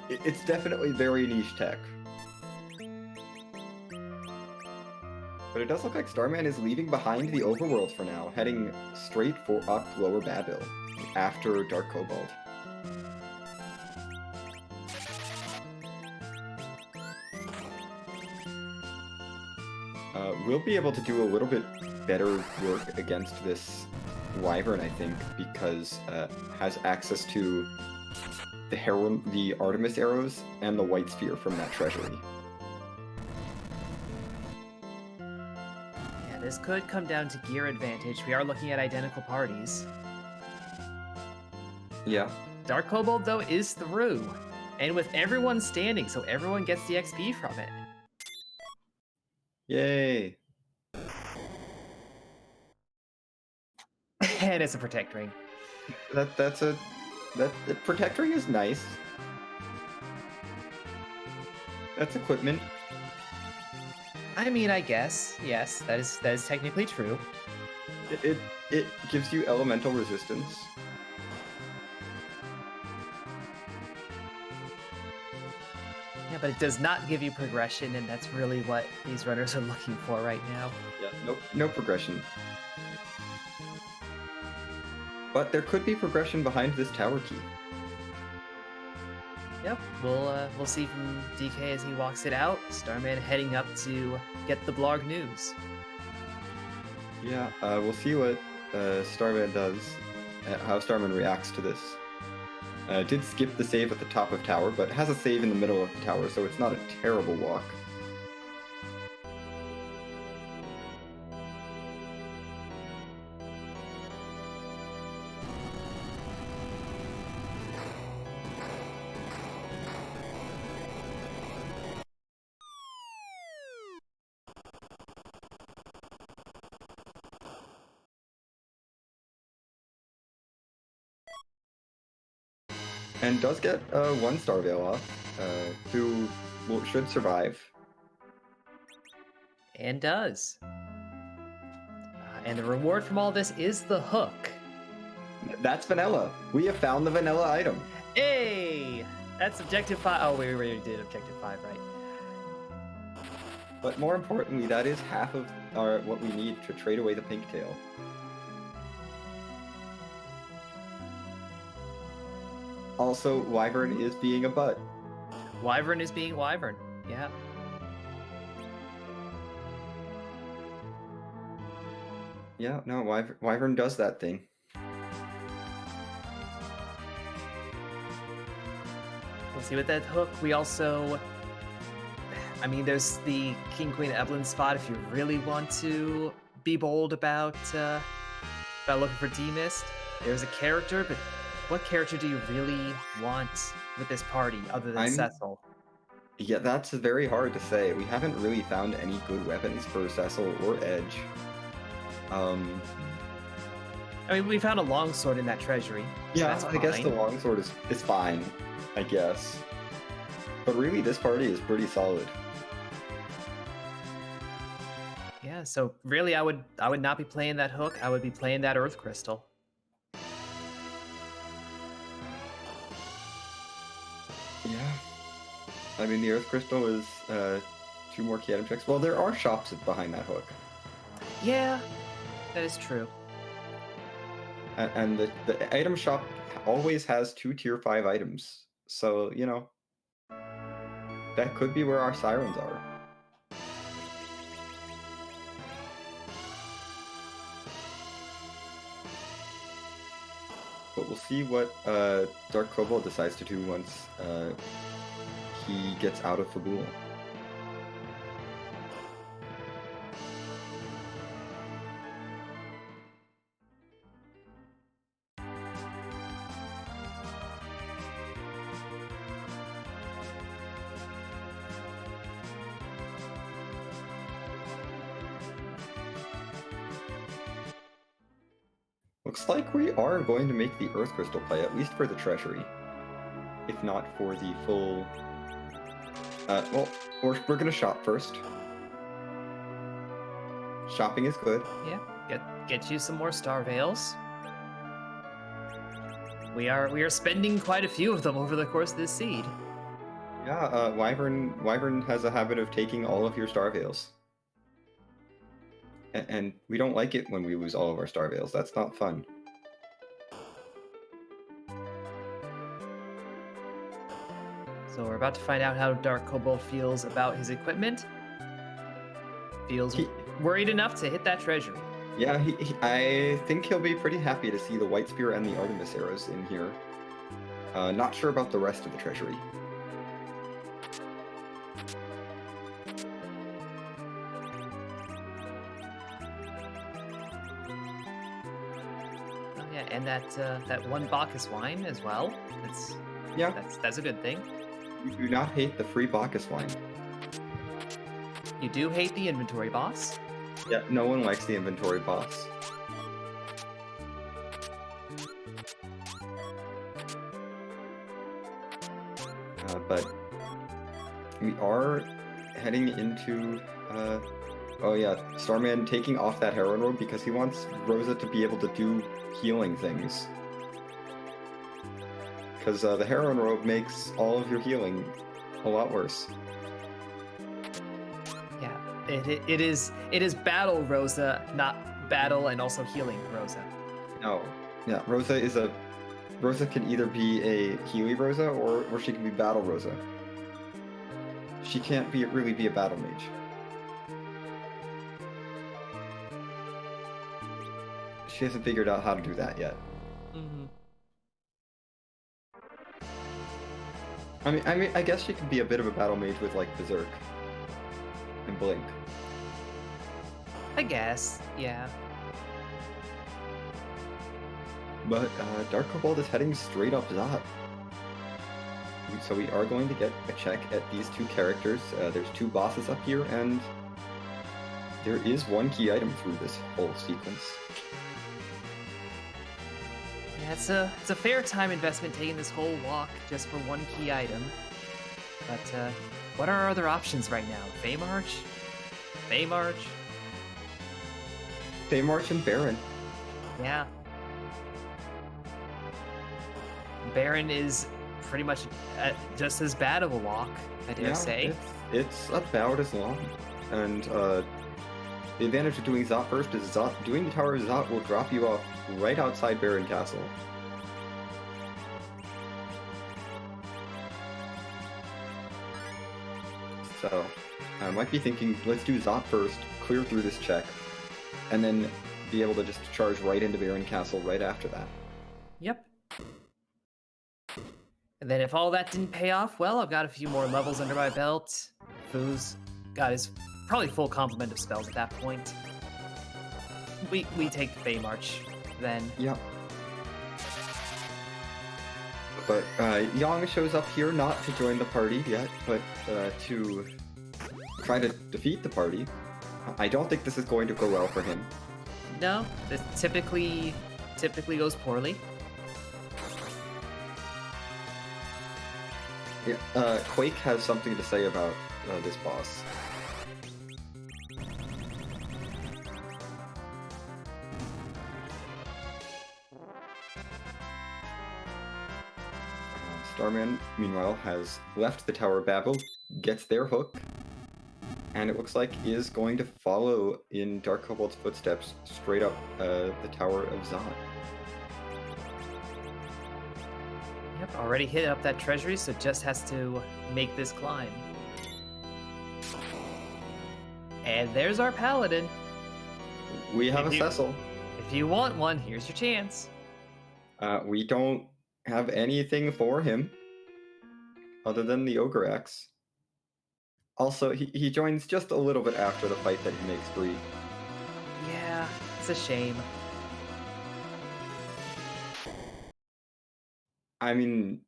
it's definitely very niche tech. But it does look like Starman is leaving behind the overworld for now, heading straight for up Lower Babel after DarkKobold. We'll be able to do a little bit better work against this Wyvern, I think, because has access to the Artemis arrows and the White Sphere from that treasury. Yeah, this could come down to gear advantage. We are looking at identical parties. Yeah. DarkKobold, though, is through. And with everyone standing, so everyone gets the XP from it. Yay! And it's a Protect Ring. The Protect Ring is nice. That's equipment. I mean, I guess, yes, that is technically true. It gives you elemental resistance. Yeah, but it does not give you progression, and that's really what these runners are looking for right now. Yeah, no progression. But there could be progression behind this tower key. Yep, we'll see from DK as he walks it out. Starman heading up to get the blog news. Yeah, we'll see what Starman does, how Starman reacts to this. Did skip the save at the top of tower, but has a save in the middle of the tower, so it's not a terrible walk. and does get 1 Star Veil off, who should survive. And does. And the reward from all this is the hook. That's vanilla. We have found the vanilla item. Hey! That's objective 5. Oh, we already did objective 5, right? But more importantly, that is half of what we need to trade away the pink tail. Also, Wyvern is being a butt. Wyvern is being Wyvern. Yeah. Yeah, no, Wyvern does that thing. We'll see with that hook. We also... I mean, there's the King Queen Evelyn spot if you really want to be bold about looking for D-Mist. There's a character, but what character do you really want with this party other than Cecil? Yeah, that's very hard to say. We haven't really found any good weapons for Cecil or Edge. I mean, we found a longsword in that treasury. Yeah, so I guess the longsword is fine, I guess. But really, this party is pretty solid. Yeah, so really, I would not be playing that hook. I would be playing that Earth Crystal. Yeah. I mean, the Earth Crystal is 2 more key item checks. Well, there are shops behind that hook. Yeah, that is true. And the item shop always has 2 tier 5 items. So, you know, that could be where our sirens are. But we'll see what DarkKobold decides to do once he gets out of Fabul. Looks like we are going to make the Earth Crystal play, at least for the treasury. If not for the full... well, we're going to shop first. Shopping is good. Yeah, get you some more Star Veils. We are spending quite a few of them over the course of this seed. Yeah, Wyvern has a habit of taking all of your Star Veils. And we don't like it when we lose all of our Star Veils. That's not fun. So we're about to find out how DarkKobold feels about his equipment. Feels worried enough to hit that treasury. Yeah, I think he'll be pretty happy to see the White Spear and the Artemis arrows in here. Not sure about the rest of the treasury. Oh yeah, and that 1 Bacchus wine as well. That's a good thing. You do not hate the free Bacchus wine. You do hate the inventory boss. Yeah, no one likes the inventory boss. But we are heading into... oh yeah, Starman taking off that heroin robe because he wants Rosa to be able to do healing things. Because the heroin robe makes all of your healing a lot worse. Yeah, it is battle Rosa, not battle and also healing Rosa. No, yeah, Rosa can either be a Healy Rosa or she can be battle Rosa. She can't really be a battle mage. She hasn't figured out how to do that yet. Mm-hmm. I mean, I guess she could be a bit of a battle mage with like Berserk and Blink. I guess, yeah. But DarkKobold is heading straight up Zot. So we are going to get a check at these 2 characters. There's 2 bosses up here, and there is 1 key item through this whole sequence. Yeah, it's a fair time investment taking this whole walk just for one key item. But what are our other options right now? Baymarch? Baymarch? Baymarch and Baron. Yeah. Baron is pretty much just as bad of a walk, I dare say. It's about as long. And the advantage of doing Zot first is doing the Tower of Zot will drop you off right outside Baron Castle. So, I might be thinking, let's do Zot first, clear through this check, and then be able to just charge right into Baron Castle right after that. Yep. And then if all that didn't pay off, well, I've got a few more levels under my belt. Fu's got his probably full complement of spells at that point. We take the Baymarch then. Yep. But Yang shows up here not to join the party yet, but to try to defeat the party. I don't think this is going to go well for him. No, this typically goes poorly. Yeah, Quake has something to say about this boss. Starman, meanwhile, has left the Tower of Babel, gets their hook, and it looks like is going to follow in DarkKobold's footsteps straight up the Tower of Zot. Yep, already hit up that treasury, so just has to make this climb. And there's our paladin. We have a Cecil. If you want one, here's your chance. We don't have anything for him other than the Ogre Axe. Also, he joins just a little bit after the fight that he makes free. Yeah, it's a shame. I mean,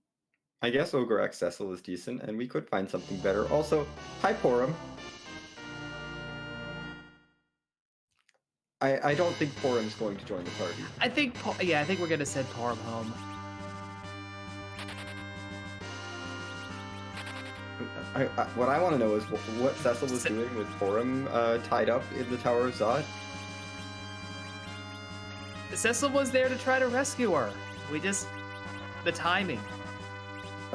I guess Ogre Axe Cecil is decent, and we could find something better. Also, hi Porum. I don't think Porum's going to join the party. I think we're gonna send Porum home. What I want to know is what Cecil was doing with Porum tied up in the Tower of Zot. Cecil was there to try to rescue her. The timing.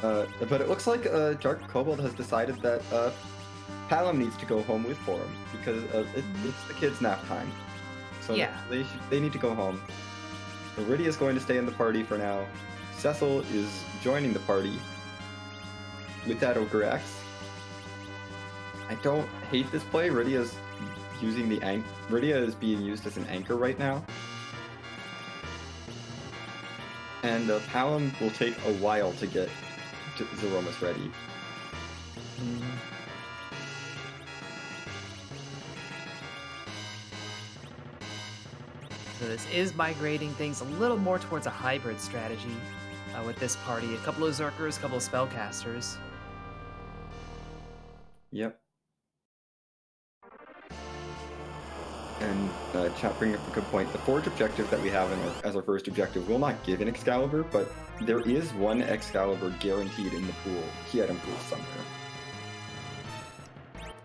But it looks like DarkKobold has decided that Palom needs to go home with Porum because it's the kids' nap time. So yeah. they need to go home. Iridia's going to stay in the party for now. Cecil is joining the party with that Ogre Axe. I don't hate this play. Iridia is being used as an anchor right now. And Palom will take a while to get to Zeromus ready. Mm-hmm. So this is migrating things a little more towards a hybrid strategy with this party. A couple of Zerkers, a couple of Spellcasters. Yep. And chat bringing up a good point. The Forge objective that we have as our first objective will not give an Excalibur, but there is one Excalibur guaranteed in the pool, key item pool somewhere.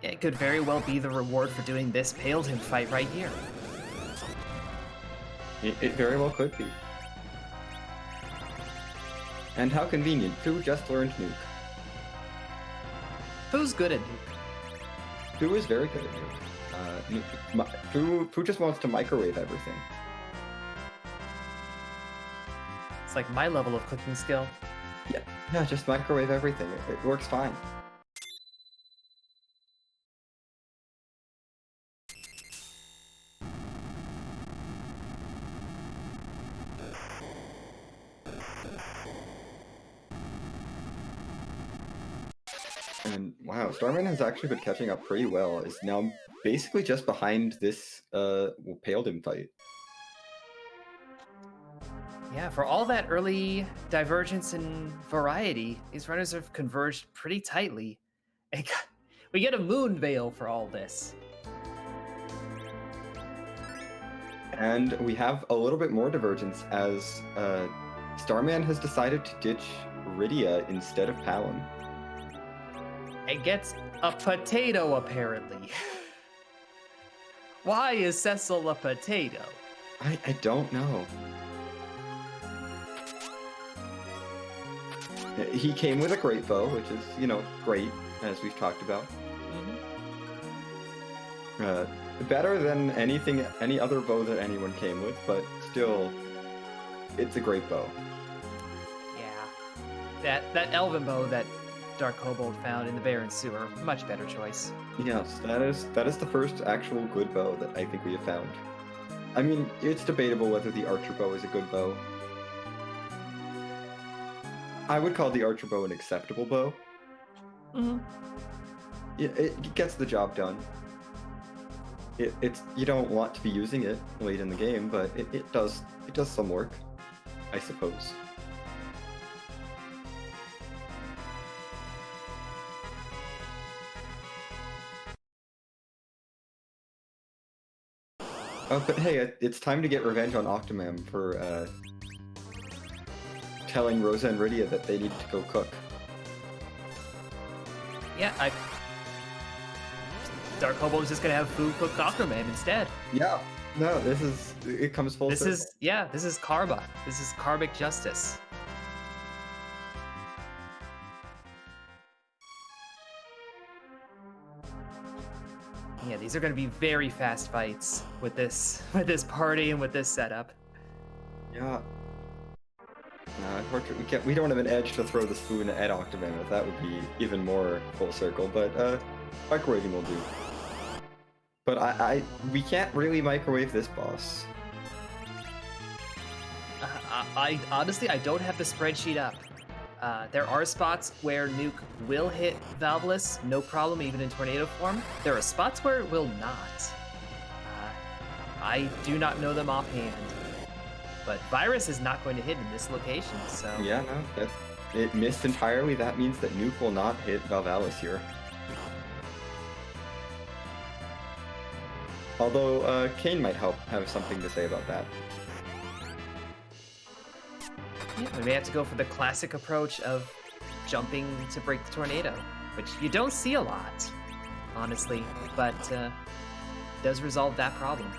It could very well be the reward for doing this Paladin fight right here. It very well could be. And how convenient, Fu just learned Nuke. Fu's good at Nuke. Fu is very good at Nuke. Fu just wants to microwave everything. It's like my level of cooking skill. Yeah, just microwave everything. It works fine. And wow, Starman has actually been catching up pretty well. Is now basically just behind this Paladin fight. Yeah, for all that early divergence and variety, these runners have converged pretty tightly. We get a moon veil for all this. And we have a little bit more divergence as Starman has decided to ditch Rydia instead of Palin. And gets a potato, apparently. Why is Cecil a potato? I don't know. He came with a great bow, which is, you know, great, as we've talked about. Better than any other bow that anyone came with, but still, it's a great bow. Yeah. That elven bow that DarkKobold found in the Barren Sewer, much better choice. Yes, that is the first actual good bow that I think we have found. I mean, it's debatable whether the archer bow is a good bow. I would call the archer bow an acceptable bow. Yeah, it gets the job done. It's you don't want to be using it late in the game, but it does some work, I suppose. Oh, but hey, it's time to get revenge on Octomam for telling Rosa and Rydia that they need to go cook. Yeah, DarkKobold is just gonna have food cooked Octomam instead. Yeah, no, it comes full circle. This is Karma. This is karmic justice. Yeah, these are going to be very fast fights with this party and with this setup. Yeah. Unfortunately, we don't have an edge to throw the spoon at Octomam with. That would be even more full circle, but microwaving will do. But we can't really microwave this boss. I honestly, I don't have the spreadsheet up. There are spots where Nuke will hit Valveless, no problem, even in tornado form. There are spots where it will not. I do not know them offhand. But Virus is not going to hit in this location, so... Yeah, no, it missed entirely. That means that Nuke will not hit Valvalis here. Although, Kane might have something to say about that. Yeah, we may have to go for the classic approach of jumping to break the tornado, which you don't see a lot, honestly, but does resolve that problem.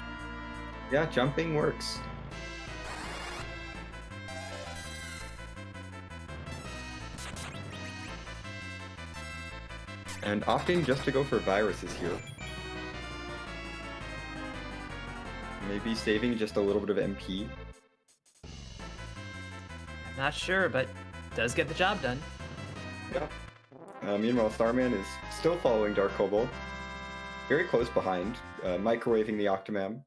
Yeah, jumping works. And opting just to go for viruses here. Maybe saving just a little bit of MP. Not sure, but does get the job done. Yeah. Meanwhile, Starman is still following DarkKobold. Very close behind, microwaving the Octomam.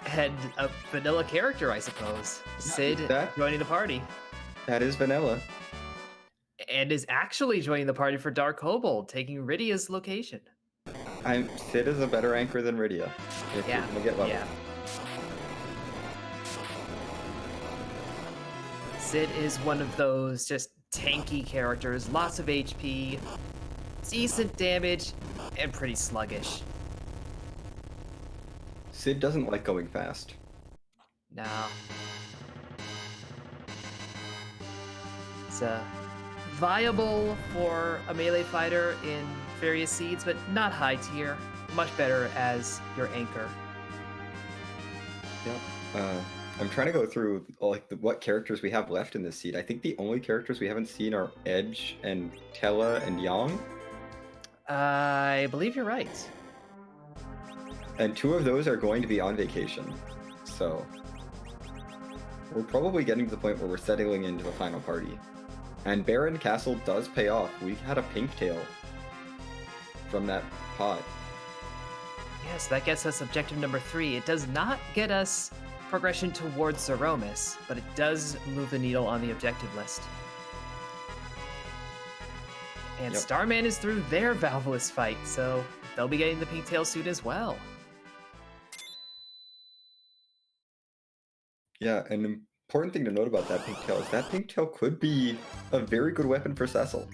And a vanilla character, I suppose. Sid joining the party. That is vanilla. And is actually joining the party for DarkKobold, taking Rydia's location. Sid is a better anchor than Rydia. If you're gonna get level. Yeah. Sid is one of those just tanky characters, lots of HP, decent damage, and pretty sluggish. Sid doesn't like going fast. No. It's viable for a melee fighter in various seeds, but not high tier. Much better as your anchor. Yep. I'm trying to go through what characters we have left in this seed. I think the only characters we haven't seen are Edge and Tella and Yang. I believe you're right. And two of those are going to be on vacation. So we're probably getting to the point where we're settling into the final party. And Baron Castle does pay off. We had a pink tail from that pot. Yes, that gets us objective number 3. It does not get us progression towards Zeromus, but it does move the needle on the objective list. And Starman is through their Valveless fight, so they'll be getting the pink tail suit as well. Yeah, an important thing to note about that pink tail is that pink tail could be a very good weapon for Cecil.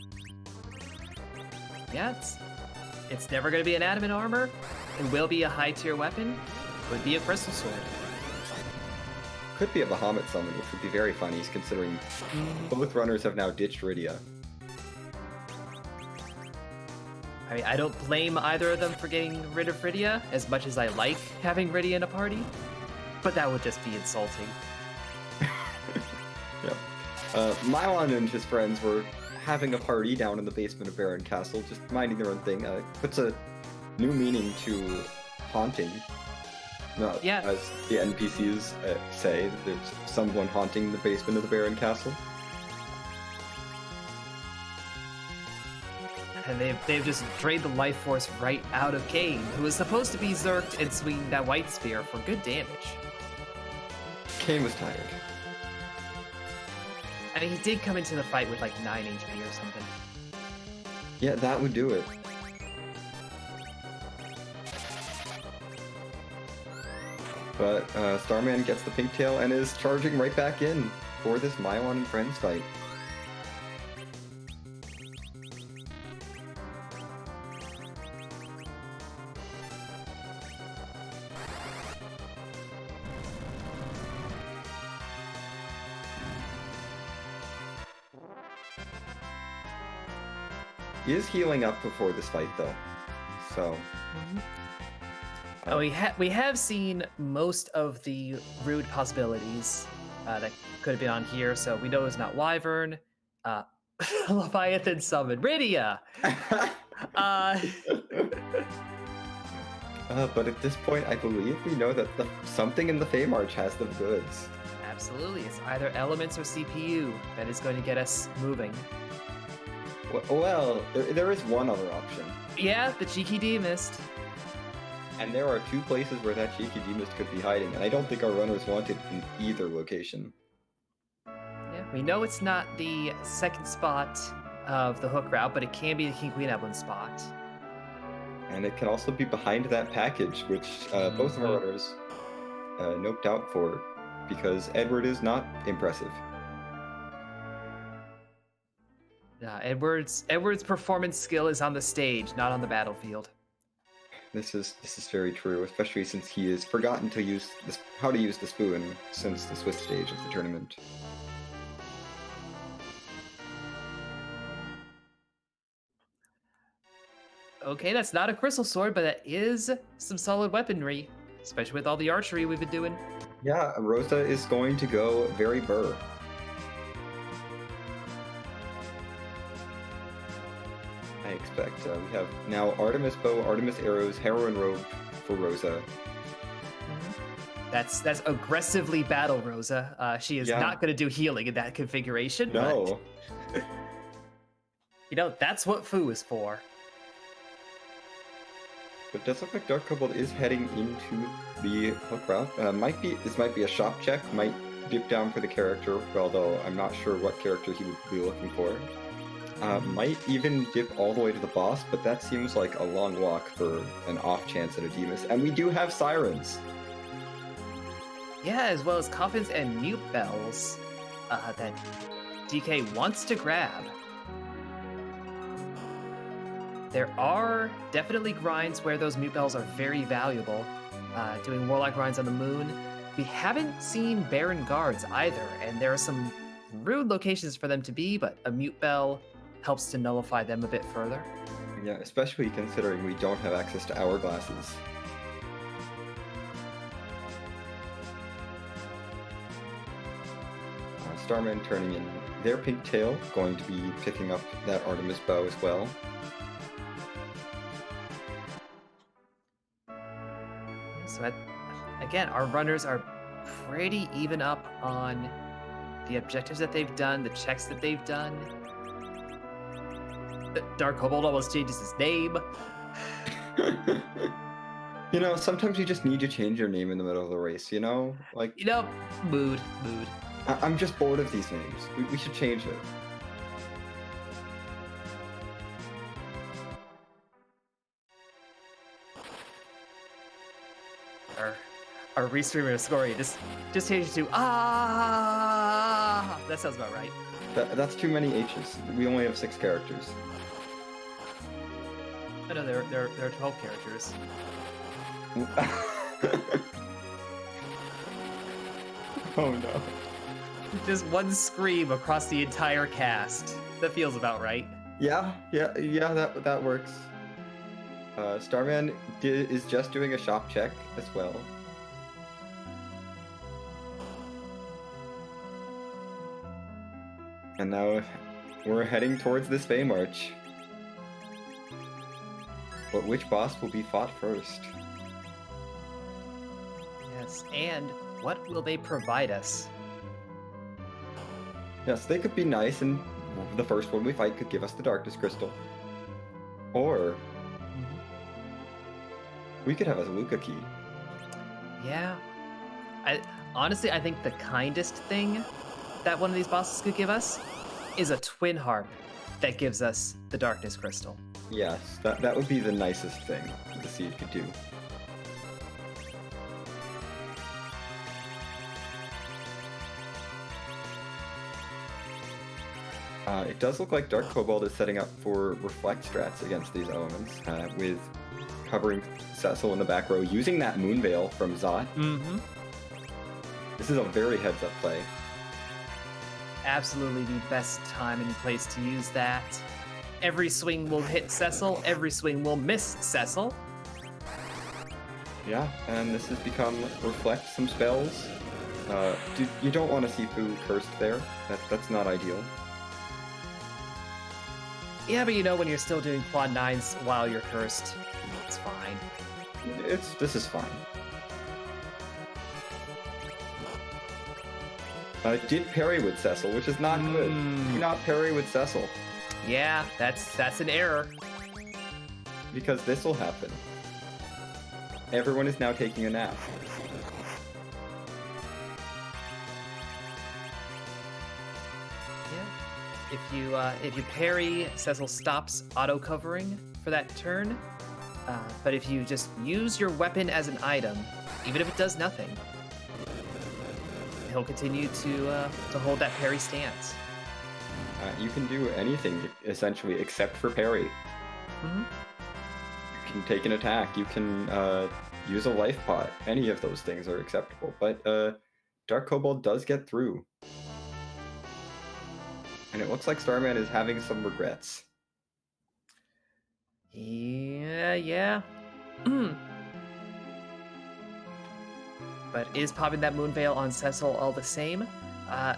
Yeah, It's never going to be an adamant armor. It will be a high tier weapon. Could be a crystal sword. Could be a Bahamut summon, which would be very funny, considering both runners have now ditched Rydia. I mean, I don't blame either of them for getting rid of Rydia, as much as I like having Rydia in a party, but that would just be insulting. Yeah. Mylon and his friends were having a party down in the basement of Baron Castle, just minding their own thing. Puts a new meaning to haunting. Yeah. As the NPCs say, that there's someone haunting the basement of the Baron Castle. And they've just drained the life force right out of Kane, who was supposed to be zerked and swinging that white spear for good damage. Kane was tired. I mean, he did come into the fight with like 9 HP or something. Yeah, that would do it. But Starman gets the pink tail and is charging right back in for this Mylon and Friends fight. He is healing up before this fight, though. So. We have seen most of the rude possibilities that could have been on here, so we know it's not Wyvern, Leviathan Summon, Rydia! But at this point, I believe we know that something in the Feymarch has the goods. Absolutely, it's either elements or CPU that is going to get us moving. Well, there is one other option. Yeah, the Cheeky Demist. And there are 2 places where that Cheeky Demist could be hiding, and I don't think our runners want it in either location. Yeah, we know it's not the second spot of the hook route, but it can be the King Queen Evelyn spot. And it can also be behind that package, which both of our runners noped out for, because Edward is not impressive. Edward's performance skill is on the stage, not on the battlefield. This is very true, especially since he has forgotten to use how to use the spoon since the Swiss stage of the tournament. Okay, that's not a crystal sword, but that is some solid weaponry, especially with all the archery we've been doing. Yeah, Rosa is going to go very burr. I expect. We have now Artemis Bow, Artemis Arrows, Heroine Robe for Rosa. That's aggressively battle Rosa. She is not going to do healing in that configuration. No. But, that's what Fu is for. But it does look like DarkKobold is heading into the hook route. This might be a shop check. Might dip down for the character, although I'm not sure what character he would be looking for. Might even dip all the way to the boss, but that seems like a long walk for an off chance at a Demus. And we do have Sirens. Yeah, as well as coffins and mute bells that DK wants to grab. There are definitely grinds where those mute bells are very valuable. Doing Warlock grinds on the moon. We haven't seen Baron guards either, and there are some rude locations for them to be, but a mute bell helps to nullify them a bit further. Yeah, especially considering we don't have access to hourglasses. Starman turning in their pink tail, going to be picking up that Artemis Bow as well. So again, our runners are pretty even up on the objectives that they've done, the checks that they've done. DarkKobold almost changes his name. You know, sometimes you just need to change your name in the middle of the race, you know? Like, mood. I'm just bored of these names. We should change it. Our restreamer of Scoria just changed to ah. That sounds about right. That's too many H's. We only have 6 characters. I know there are 12 characters. Oh no. Just one scream across the entire cast. That feels about right. Yeah, that works. Starman is just doing a shop check as well. And now we're heading towards this Fey March. But which boss will be fought first? Yes, and what will they provide us? Yes, they could be nice, and the first one we fight could give us the Darkness Crystal. Or we could have a Luca key. Yeah. Honestly, I think the kindest thing that one of these bosses could give us is a twin harp that gives us the Darkness Crystal. Yes, that would be the nicest thing the seed could do. It does look like DarkKobold is setting up for reflect strats against these elements, with covering Cecil in the back row, using that Moon Veil from Zot. Mm-hmm. This is a very heads-up play. Absolutely the best time and place to use that. Every swing will hit Cecil, every swing will miss Cecil. Yeah, and this has become reflect some spells. You don't want to see Fu cursed there. That's not ideal. Yeah, but you know, when you're still doing quad 9s while you're cursed, it's fine. This is fine. Did parry with Cecil, which is not good. Do not parry with Cecil. Yeah, that's an error. Because this will happen. Everyone is now taking a nap. Yeah. If you parry, Cecil stops auto covering for that turn. But if you just use your weapon as an item, even if it does nothing, he'll continue to hold that parry stance. You can do anything, essentially, except for parry. Mm-hmm. You can take an attack, you can use a life pot. Any of those things are acceptable. But DarkKobold does get through. And it looks like Starman is having some regrets. Yeah. But is popping that Moon Veil on Cecil all the same?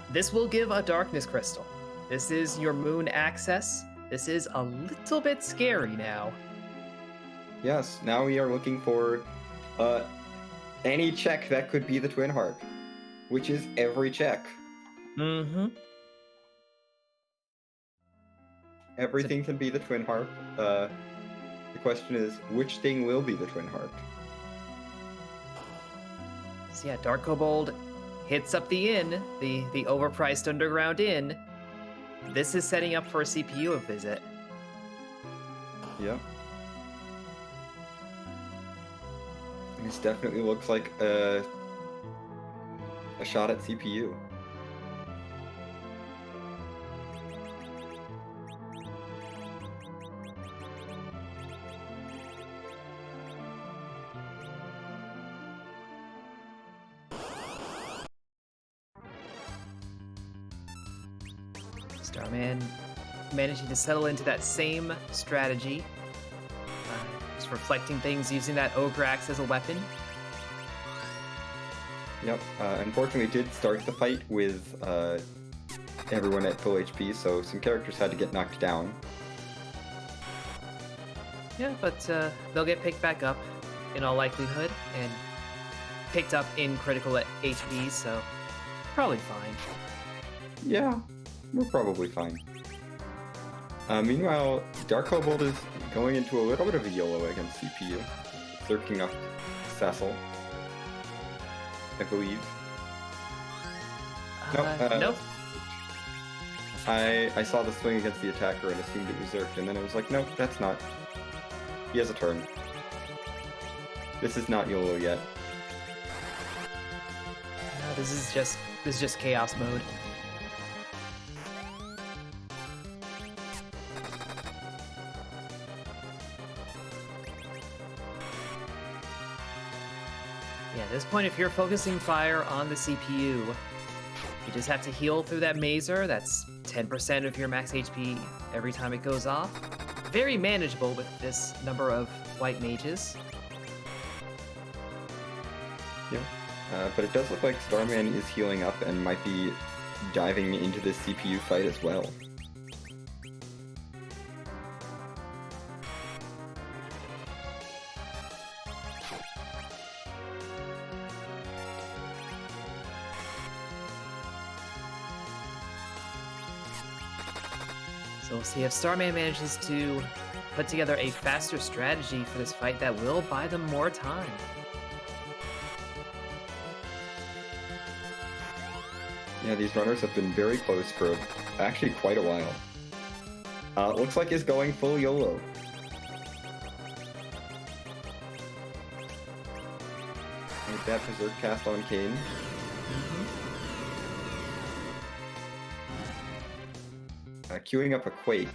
This will give a Darkness Crystal. This is your moon access. This is a little bit scary now. Yes, now we are looking for any check that could be the Twin Harp, which is every check. Mm-hmm. Everything can be the Twin Harp. The question is, which thing will be the Twin Harp? So yeah, DarkKobold hits up the inn, the overpriced underground inn. This is setting up for a CPU visit. Yep. This definitely looks like a shot at CPU. Starman managing to settle into that same strategy. Just reflecting things using that Ogre Axe as a weapon. Yep. Unfortunately, did start the fight with everyone at full HP, so some characters had to get knocked down. Yeah, but they'll get picked back up in all likelihood, and picked up in critical HP, so probably fine. Yeah, we're probably fine. Meanwhile, DarkKobold is going into a little bit of a YOLO against CPU, lurking up Cecil, I believe. Nope. I saw the swing against the attacker and assumed it was Zerked, and then it was like, nope, that's not. He has a turn. This is not YOLO yet. No, this is just chaos mode. Yeah, at this point, if you're focusing fire on the CPU, you just have to heal through that mazer. That's 10% of your max HP every time it goes off. Very manageable with this number of white mages. Yeah, but it does look like Starman is healing up and might be diving into this CPU fight as well. So we'll see if Starman manages to put together a faster strategy for this fight that will buy them more time. Yeah, these runners have been very close for actually quite a while. Looks like he's going full YOLO. With that Berserk cast on Kane. Queuing up a Quake.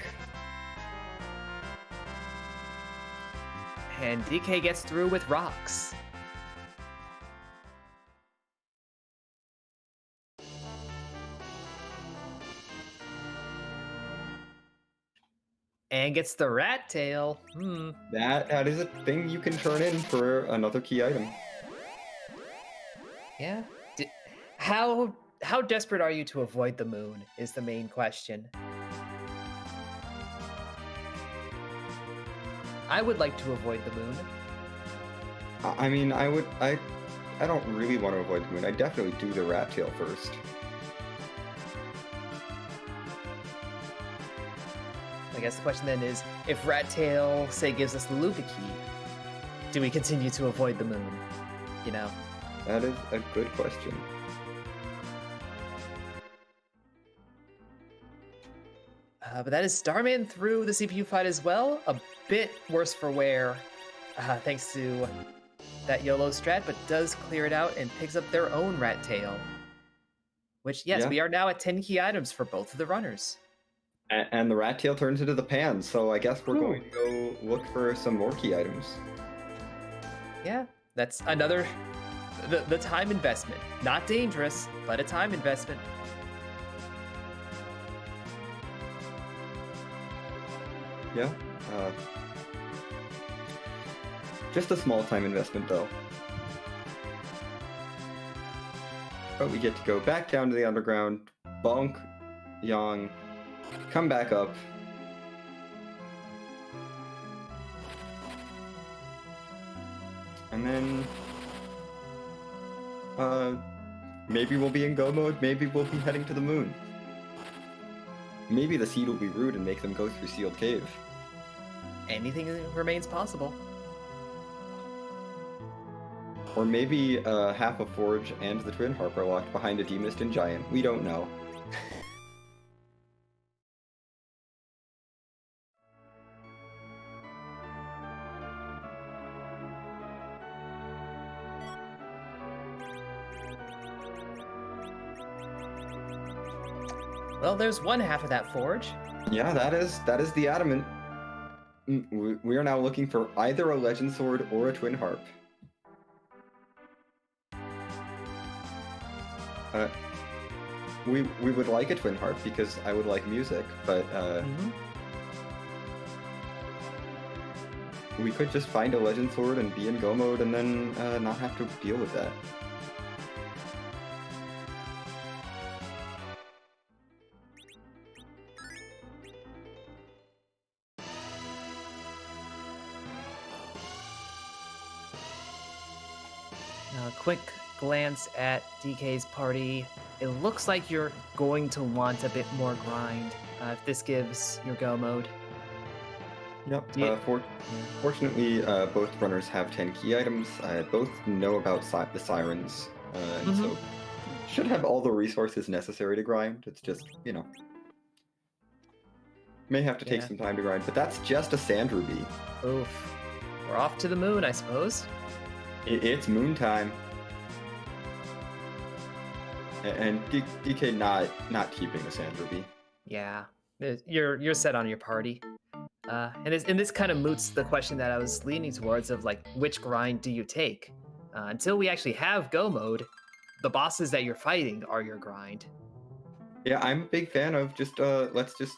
And DK gets through with rocks. And gets the rat tail. That is a thing you can turn in for another key item. Yeah. How desperate are you to avoid the moon is the main question. I would like to avoid the moon. I mean, I don't really want to avoid the moon. I definitely do the rat tail first. I guess the question then is, if rat tail, say, gives us the Luca key, do we continue to avoid the moon? You know? That is a good question. But that is Starman through the CPU fight as well. A bit worse for wear, thanks to that YOLO strat, but does clear it out and picks up their own rat tail. Which, yes, we are now at 10 key items for both of the runners. And the rat tail turns into the pan, so I guess we're going to go look for some more key items. Yeah, that's another... The time investment. Not dangerous, but a time investment. Yeah. Just a small time investment, though. But we get to go back down to the underground, bonk, yang, come back up. And then... maybe we'll be in go mode, maybe we'll be heading to the moon. Maybe the seed will be rude and make them go through Sealed Cave. Anything remains possible. Or maybe half of Forge and the Twin Harp are locked behind a Demist and Giant. We don't know. Well, there's one half of that forge. Yeah, that is the adamant. We are now looking for either a Legend Sword or a Twin Harp. We would like a Twin Harp because I would like music, but we could just find a Legend Sword and be in go mode and then not have to deal with that. A quick glance at DK's party. It looks like you're going to want a bit more grind if this gives your go mode. Yep. Fortunately, both runners have 10 key items. Both know about the sirens, and so should have all the resources necessary to grind. It's just, may have to take some time to grind, but that's just a Sand Ruby. Oof. We're off to the moon, I suppose. It's moon time. And DK not keeping the Sand Ruby. Yeah, you're set on your party. And this kind of moots the question that I was leaning towards of like, which grind do you take? Until we actually have go mode, the bosses that you're fighting are your grind. Yeah, I'm a big fan of just let's just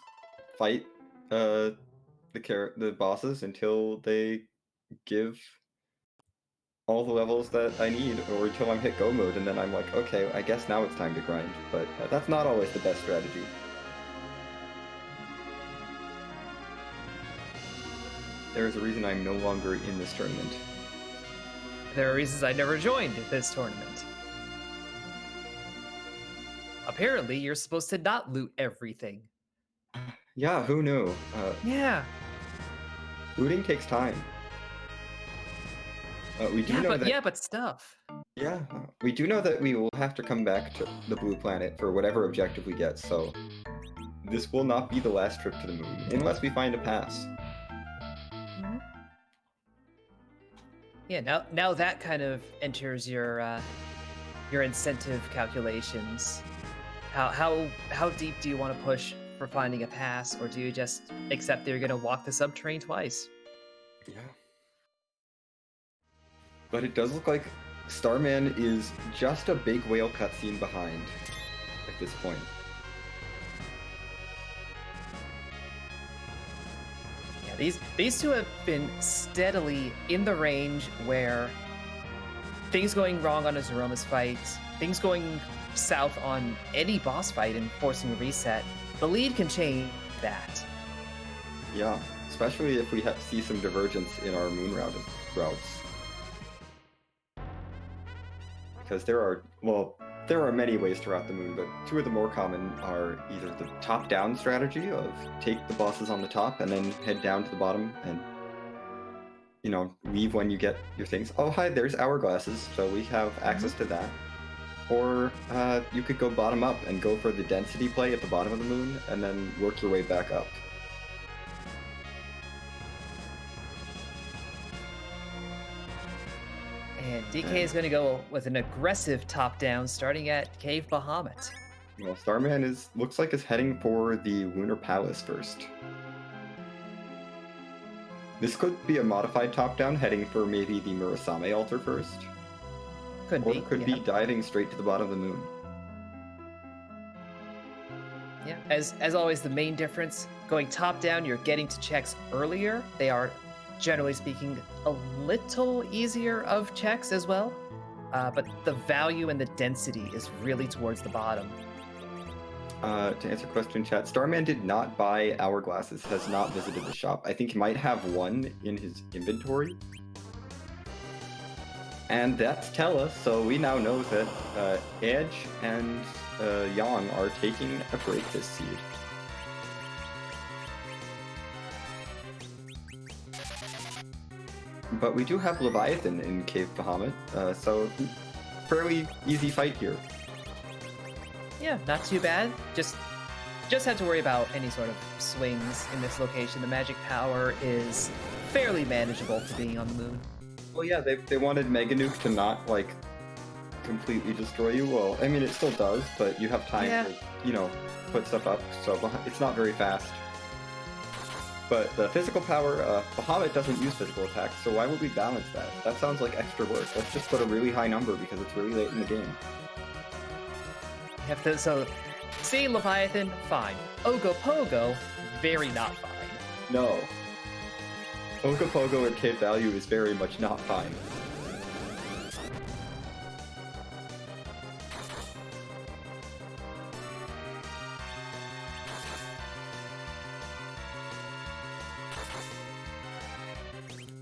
fight the bosses until they give all the levels that I need, or until I'm hit go mode, and then I'm like, okay, I guess now it's time to grind. But that's not always the best strategy. There is a reason I'm no longer in this tournament. There are reasons I never joined this tournament. Apparently, you're supposed to not loot everything. Yeah, who knew? Yeah. Looting takes time. We do know that. Yeah, but stuff. Yeah, we do know that we will have to come back to the blue planet for whatever objective we get. So this will not be the last trip to the moon unless we find a pass. Mm-hmm. Yeah. Now that kind of enters your incentive calculations. How deep do you want to push for finding a pass, or do you just accept that you're going to walk the subterranean twice? Yeah. But it does look like Starman is just a big whale cutscene behind at this point. Yeah, these two have been steadily in the range where things going wrong on a Zeroma's fight, things going south on any boss fight and forcing a reset, the lead can change that. Yeah, especially if we see some divergence in our moon routes. Because there are many ways to route the moon, but two of the more common are either the top-down strategy of take the bosses on the top and then head down to the bottom and, leave when you get your things. Oh, hi, there's hourglasses, so we have access to that. Or you could go bottom up and go for the density play at the bottom of the moon and then work your way back up. And DK is going to go with an aggressive top-down, starting at Cave Bahamut. Well, Starman looks like is heading for the Lunar Palace first. This could be a modified top-down, heading for maybe the Murasame altar first. Could Or be. it could be diving straight to the bottom of the moon. Yeah, as always, the main difference, going top-down, you're getting to checks earlier. They are, generally speaking, a little easier of checks as well. But the value and the density is really towards the bottom. To answer question chat, Starman did not buy hourglasses, has not visited the shop. I think he might have one in his inventory. And that's Tella, so we now know that Edge and Yang are taking a break this seed. But we do have Leviathan in Cave Bahamut, so fairly easy fight here. Yeah, not too bad. Just have to worry about any sort of swings in this location. The magic power is fairly manageable for being on the moon. Well, yeah, they wanted Mega Nuke to not, completely destroy you. Well, I mean, it still does, but you have time to, put stuff up, so it's not very fast. But the physical power, Bahamut doesn't use physical attacks, so why would we balance that? That sounds like extra work. Let's just put a really high number because it's really late in the game. See, Leviathan, fine. Ogopogo, very not fine. No. Ogopogo at Cave Value is very much not fine.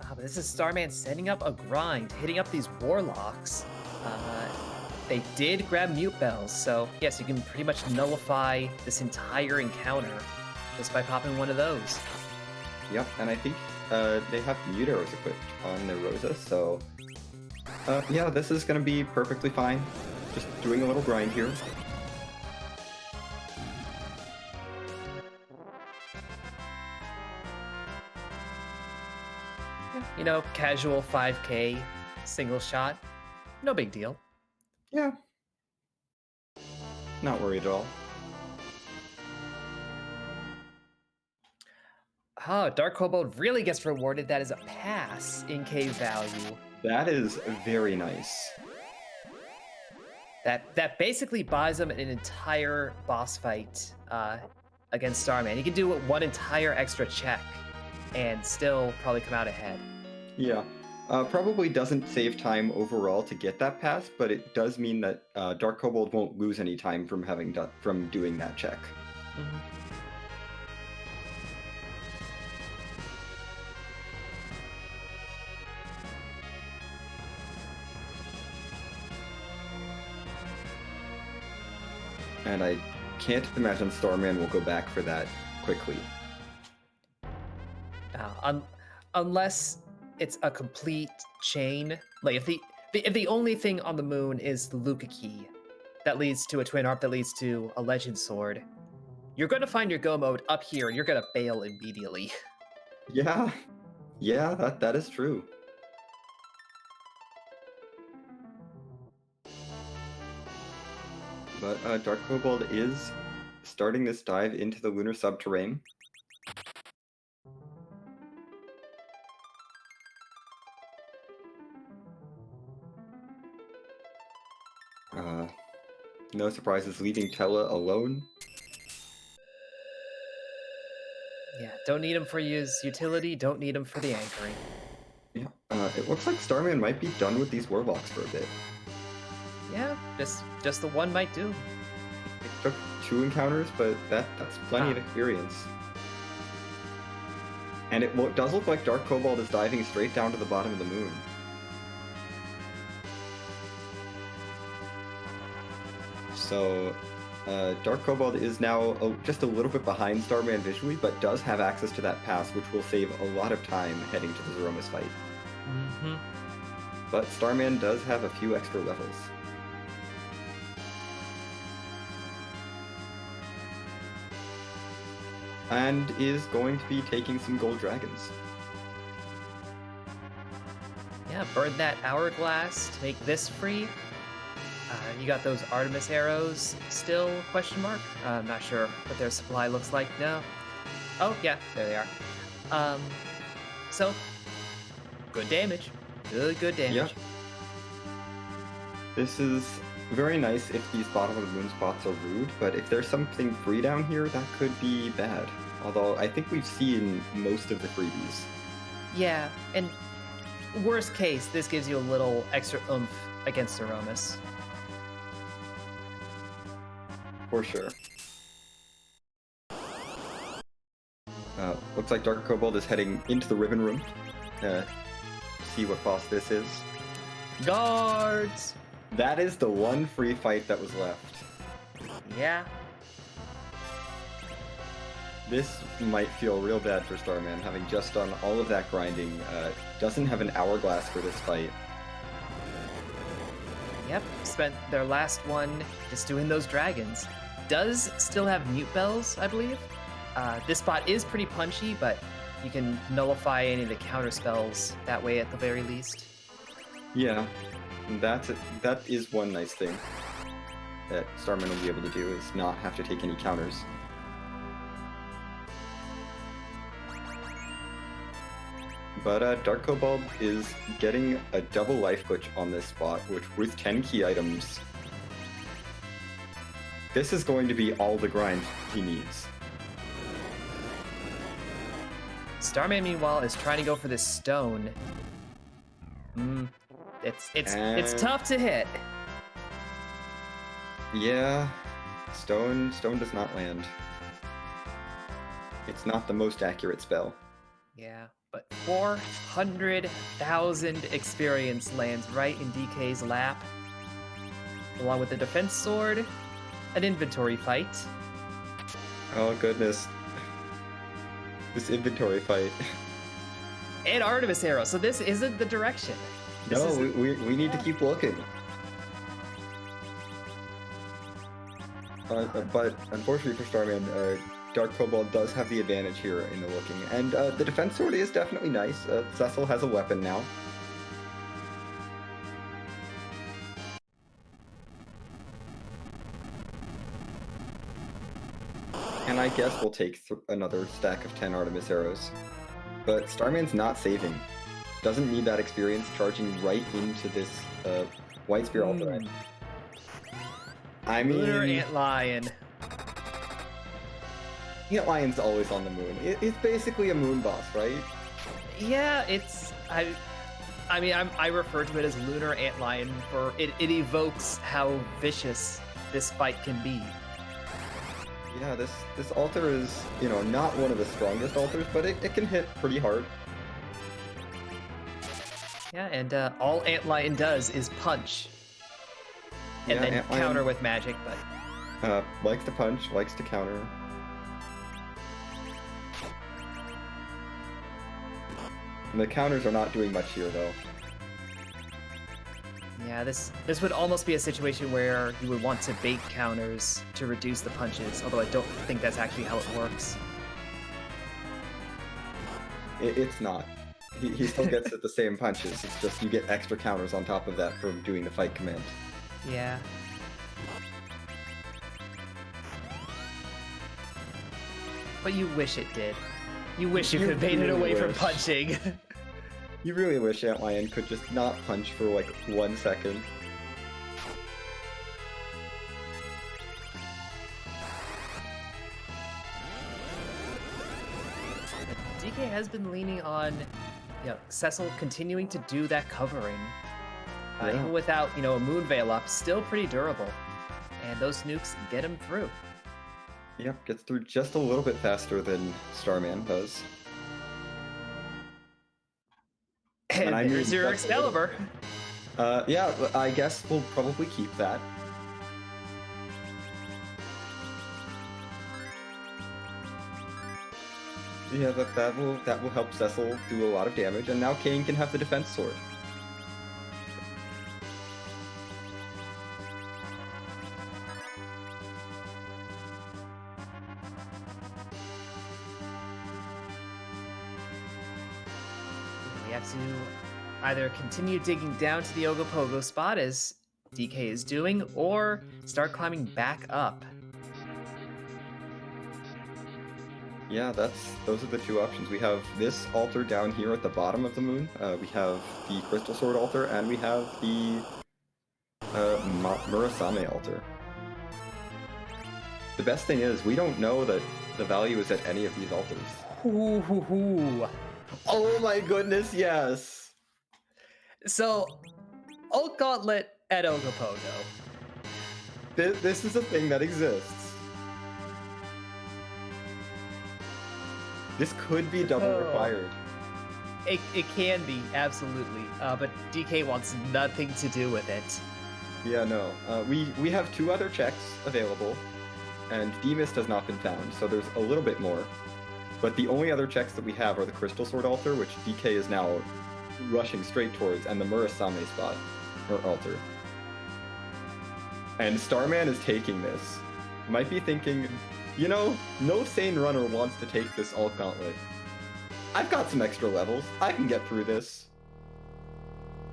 But this is Starman setting up a grind, hitting up these warlocks. They did grab mute bells, so yes, you can pretty much nullify this entire encounter just by popping one of those. Yep, and I think they have mute arrows equipped on their Rosa, so yeah, this is going to be perfectly fine. Just doing a little grind here. Casual 5k, single shot, no big deal. Yeah. Not worried at all. DarkKobold really gets rewarded. That is a pass in cave value. That is very nice. That basically buys him an entire boss fight against Starman. He can do one entire extra check and still probably come out ahead. Yeah. Probably doesn't save time overall to get that pass, but it does mean that DarkKobold won't lose any time from from doing that check. Mm-hmm. And I can't imagine Starman will go back for that quickly. Unless it's a complete chain. Like if the only thing on the moon is the Luca key that leads to a twin harp that leads to a legend sword, you're gonna find your go mode up here and you're gonna bail immediately. Yeah, yeah, that is true. But DarkKobold is starting this dive into the lunar subterrane. No surprises, leaving Tella alone. Yeah, don't need him for his utility, don't need him for the anchoring. Yeah, it looks like Starman might be done with these warlocks for a bit. Yeah, just the one might do. It took 2 encounters, but that's plenty of experience. And it does look like DarkKobold is diving straight down to the bottom of the moon. So, DarkKobold is now just a little bit behind Starman visually, but does have access to that pass, which will save a lot of time heading to the Zeromus fight. Mm-hmm. But Starman does have a few extra levels. And is going to be taking some gold dragons. Yeah, burn that hourglass to make this free. You got those Artemis arrows still, question mark? I'm not sure what their supply looks like. No. Oh, yeah, there they are. So, good damage. Good damage. Yeah. This is very nice if these bottom of the moon spots are rude, but if there's something free down here, that could be bad. Although I think we've seen most of the freebies. Yeah, and worst case, this gives you a little extra oomph against Zeromus. For sure. Looks like DarkKobold is heading into the ribbon room. See what boss this is. Guards! That is the one free fight that was left. Yeah. This might feel real bad for Starman, having just done all of that grinding. Doesn't have an hourglass for this fight. Yep, spent their last one just doing those dragons. Does still have mute bells, I believe. This spot is pretty punchy, but you can nullify any of the counter spells that way at the very least. Yeah, that is one nice thing that Starman will be able to do, is not have to take any counters. But DarkKobold is getting a double life glitch on this spot, which with 10 key items, this is going to be all the grind he needs. Starman, meanwhile, is trying to go for this stone. It's tough to hit. Yeah, stone does not land. It's not the most accurate spell. Yeah, but 400,000 experience lands right in DK's lap, along with the defense sword, an inventory fight. Oh goodness. This inventory fight. And Artemis arrow, so this isn't the direction. We need to keep looking. But unfortunately for Starman, DarkKobold does have the advantage here in the looking. And the defense sword is definitely nice. Cecil has a weapon now. And I guess we'll take another stack of 10 Artemis arrows. But Starman's not saving. doesn't need that experience charging right into this White Spear altar. I mean, Lunar Antlion. Antlion's always on the moon. It's basically a moon boss, right? Yeah, it's I mean, I refer to it as Lunar Antlion for it evokes how vicious this fight can be. Yeah, this altar is, not one of the strongest altars, but it can hit pretty hard. Yeah, and all Antlion does is punch. And then Antlion, counter with magic, but... likes to punch, likes to counter. And the counters are not doing much here, though. Yeah, this would almost be a situation where you would want to bait counters to reduce the punches, although I don't think that's actually how it works. It's not. He still gets at the same punches, it's just you get extra counters on top of that from doing the fight command. Yeah. But you wish it did. You wish you could bait it away from punching. You really wish Antlion could just not punch for like 1 second. DK has been leaning on, Cecil continuing to do that covering. Even without, a Moonveil up, still pretty durable. And those nukes get him through. Yep, gets through just a little bit faster than Starman does. And there's your Excalibur. Yeah, I guess we'll probably keep that. Yeah, that will help Cecil do a lot of damage, and now Kane can have the defense sword. We have to either continue digging down to the Ogopogo spot as DK is doing, or start climbing back up. Yeah, those are the two options. We have this altar down here at the bottom of the moon. We have the Crystal Sword altar, and we have the Murasame altar. The best thing is, we don't know that the value is at any of these altars. Ooh. Oh my goodness, yes! So, Ult Gauntlet at Ogopogo. This is a thing that exists. This could be double required. It can be, absolutely. But DK wants nothing to do with it. Yeah, no. We have 2 other checks available, and Demist has not been found, so there's a little bit more. But the only other checks that we have are the Crystal Sword altar, which DK is now rushing straight towards, and the Murasame spot, or altar. And Starman is taking this. Might be thinking, no sane runner wants to take this Ult Gauntlet. I've got some extra levels. I can get through this.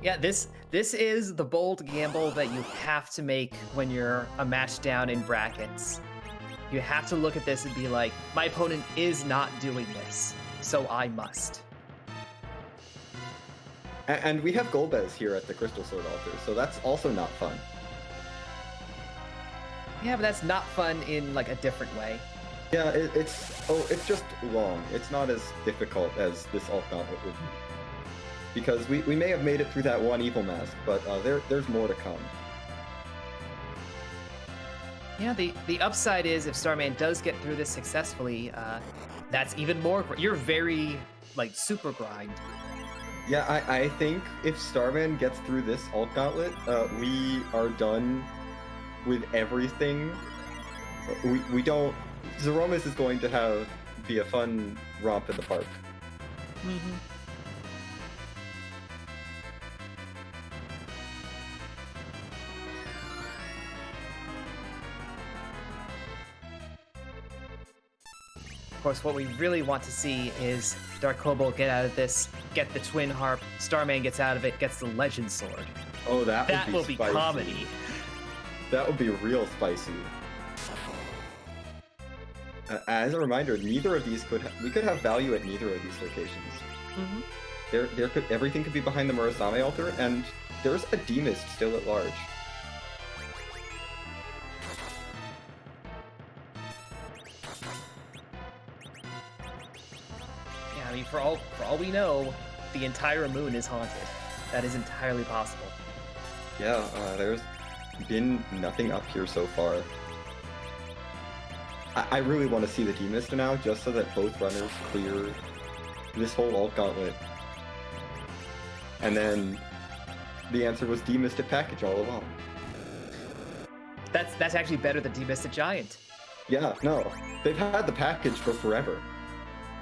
Yeah, this is the bold gamble that you have to make when you're a match down in brackets. You have to look at this and be like, my opponent is not doing this, so I must. And we have Golbez here at the Crystal Sword altar, so that's also not fun. Yeah, but that's not fun in like a different way. Yeah, it's just long. It's not as difficult as this Ult Gauntlet would be. Because we may have made it through that one Evil Mask, but there's more to come. Yeah, the upside is if Starman does get through this successfully, that's even more. You're very super grind. Yeah, I think if Starman gets through this Ult Gauntlet, we are done with everything. We don't. Zeromus is going to be a fun romp in the park. Mm-hmm. Of course, what we really want to see is DarkKobold get out of this, get the Twin Harp, Starman gets out of it, gets the Legend Sword. Oh, that will be spicy. comedy. That would be real spicy. As a reminder, neither of these we could have value at neither of these locations. Mm-hmm. everything could be behind the Murasame altar, and there's a Demist still at large. Yeah, I mean, for all we know, the entire moon is haunted. That is entirely possible. Yeah, there's been nothing up here so far. I really want to see the Demist now, just so that both runners clear this whole alt gauntlet. And then the answer was Demisted Package all along. That's actually better than Demisted Giant. Yeah, no. They've had the package for forever.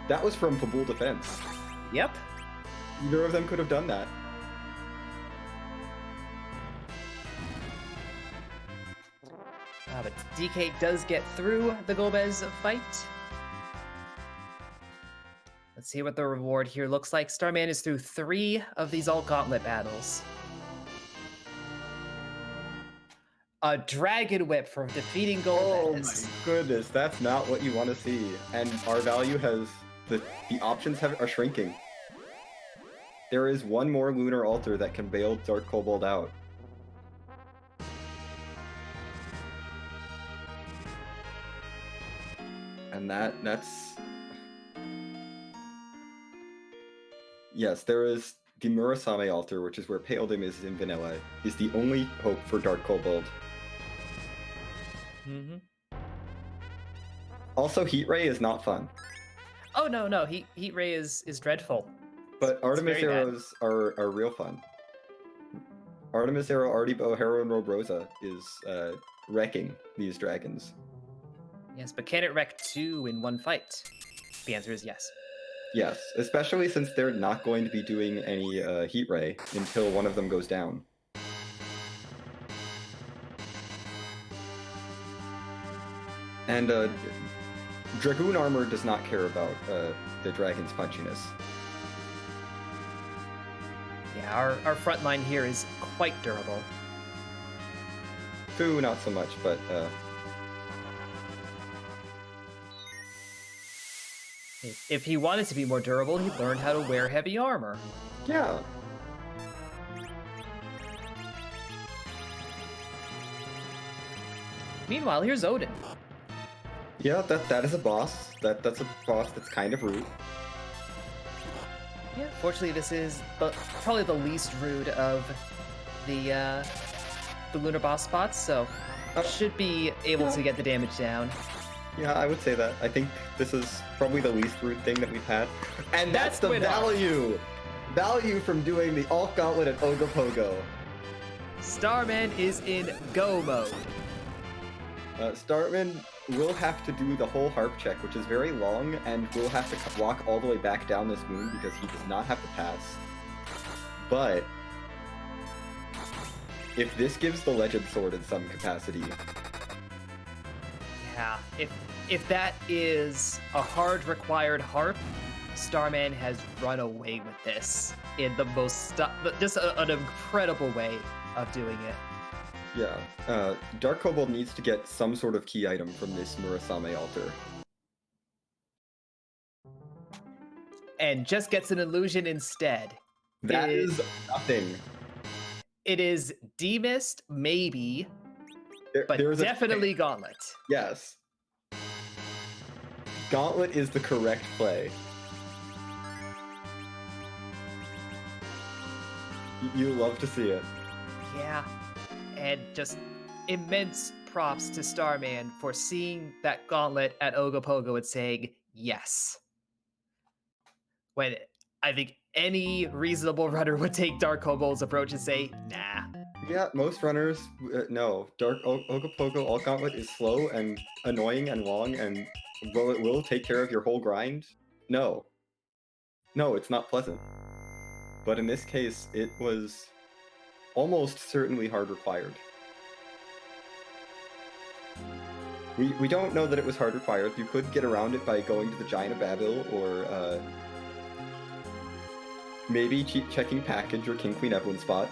That was from Fabul Defense. Yep. Neither of them could have done that. But DK does get through the Gomez fight. Let's see what the reward here looks like. Starman is through 3 of these alt gauntlet battles. A Dragon Whip for defeating Gomez. Oh my goodness, that's not what you want to see. And our value has... The options are shrinking. There is one more Lunar Altar that can bail DarkKobold out. And that's... Yes, there is the Murasame altar, which is where Pale Dim is in vanilla, is the only hope for DarkKobold. Mm-hmm. Also, Heat Ray is not fun. Oh no, Heat Ray is dreadful. But Artemis arrows are real fun. Artemis arrow, Artie Bow, Hero, and Robrosa is wrecking these dragons. Yes, but can it wreck 2 in one fight? The answer is yes. Yes, especially since they're not going to be doing any Heat Ray until one of them goes down. And Dragoon Armor does not care about the dragon's punchiness. Yeah, our front line here is quite durable. Fu, not so much, but... If he wanted to be more durable, he learned how to wear heavy armor. Yeah. Meanwhile, here's Odin. Yeah, that is a boss. That's a boss that's kind of rude. Yeah, fortunately, this is probably the least rude of the lunar boss spots, so should be able to get the damage down. Yeah, I would say that. I think this is probably the least rude thing that we've had. And that's the value! Value from doing the alt gauntlet at Ogopogo. Starman is in go mode. Starman will have to do the whole harp check, which is very long, and will have to walk all the way back down this moon because he does not have to pass. But if this gives the Legend Sword in some capacity... Yeah, if that is a hard required harp, Starman has run away with this in the most just an incredible way of doing it. Yeah, DarkKobold needs to get some sort of key item from this Murasame altar. And just gets an illusion instead. That is nothing. It is Demist, maybe, but there's definitely Gauntlet. Yes. Gauntlet is the correct play. You love to see it. Yeah. And just immense props to Starman for seeing that Gauntlet at Ogopogo and saying yes. When I think any reasonable runner would take DarkKobold's approach and say, nah. Yeah, most runners, no. Ogopogo alt gauntlet is slow and annoying and long, and while it will take care of your whole grind, no. No, it's not pleasant. But in this case, it was almost certainly hard required. We don't know that it was hard required. You could get around it by going to the Giant of Babel, or maybe checking package or King Queen Evelyn spot.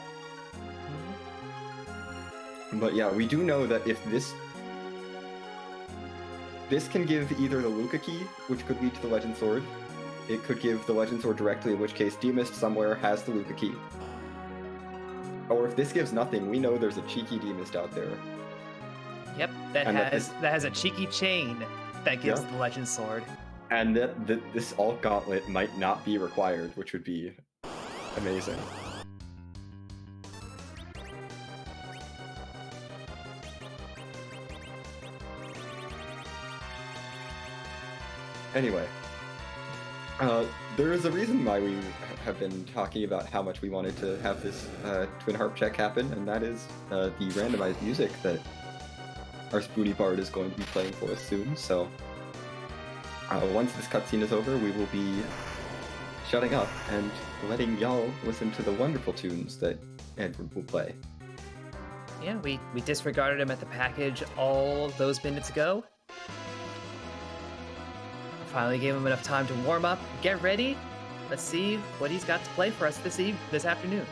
But yeah, we do know that if this can give either the Luca key, which could lead to the Legend Sword, it could give the Legend Sword directly, in which case D-Mist somewhere has the Luca key. Or if this gives nothing, we know there's a cheeky D-Mist out there. Yep, that And has a cheeky chain that gives Yeah. the Legend Sword. And that this alt gauntlet might not be required, which would be amazing. Anyway, there is a reason why we have been talking about how much we wanted to have this Twin Harp check happen, and that is the randomized music that our Spoony Bard is going to be playing for us soon. So once this cutscene is over, we will be shutting up and letting y'all listen to the wonderful tunes that Edward will play. Yeah, we disregarded him at the package all those minutes ago. Finally gave him enough time to warm up, get ready. Let's see what he's got to play for us this afternoon.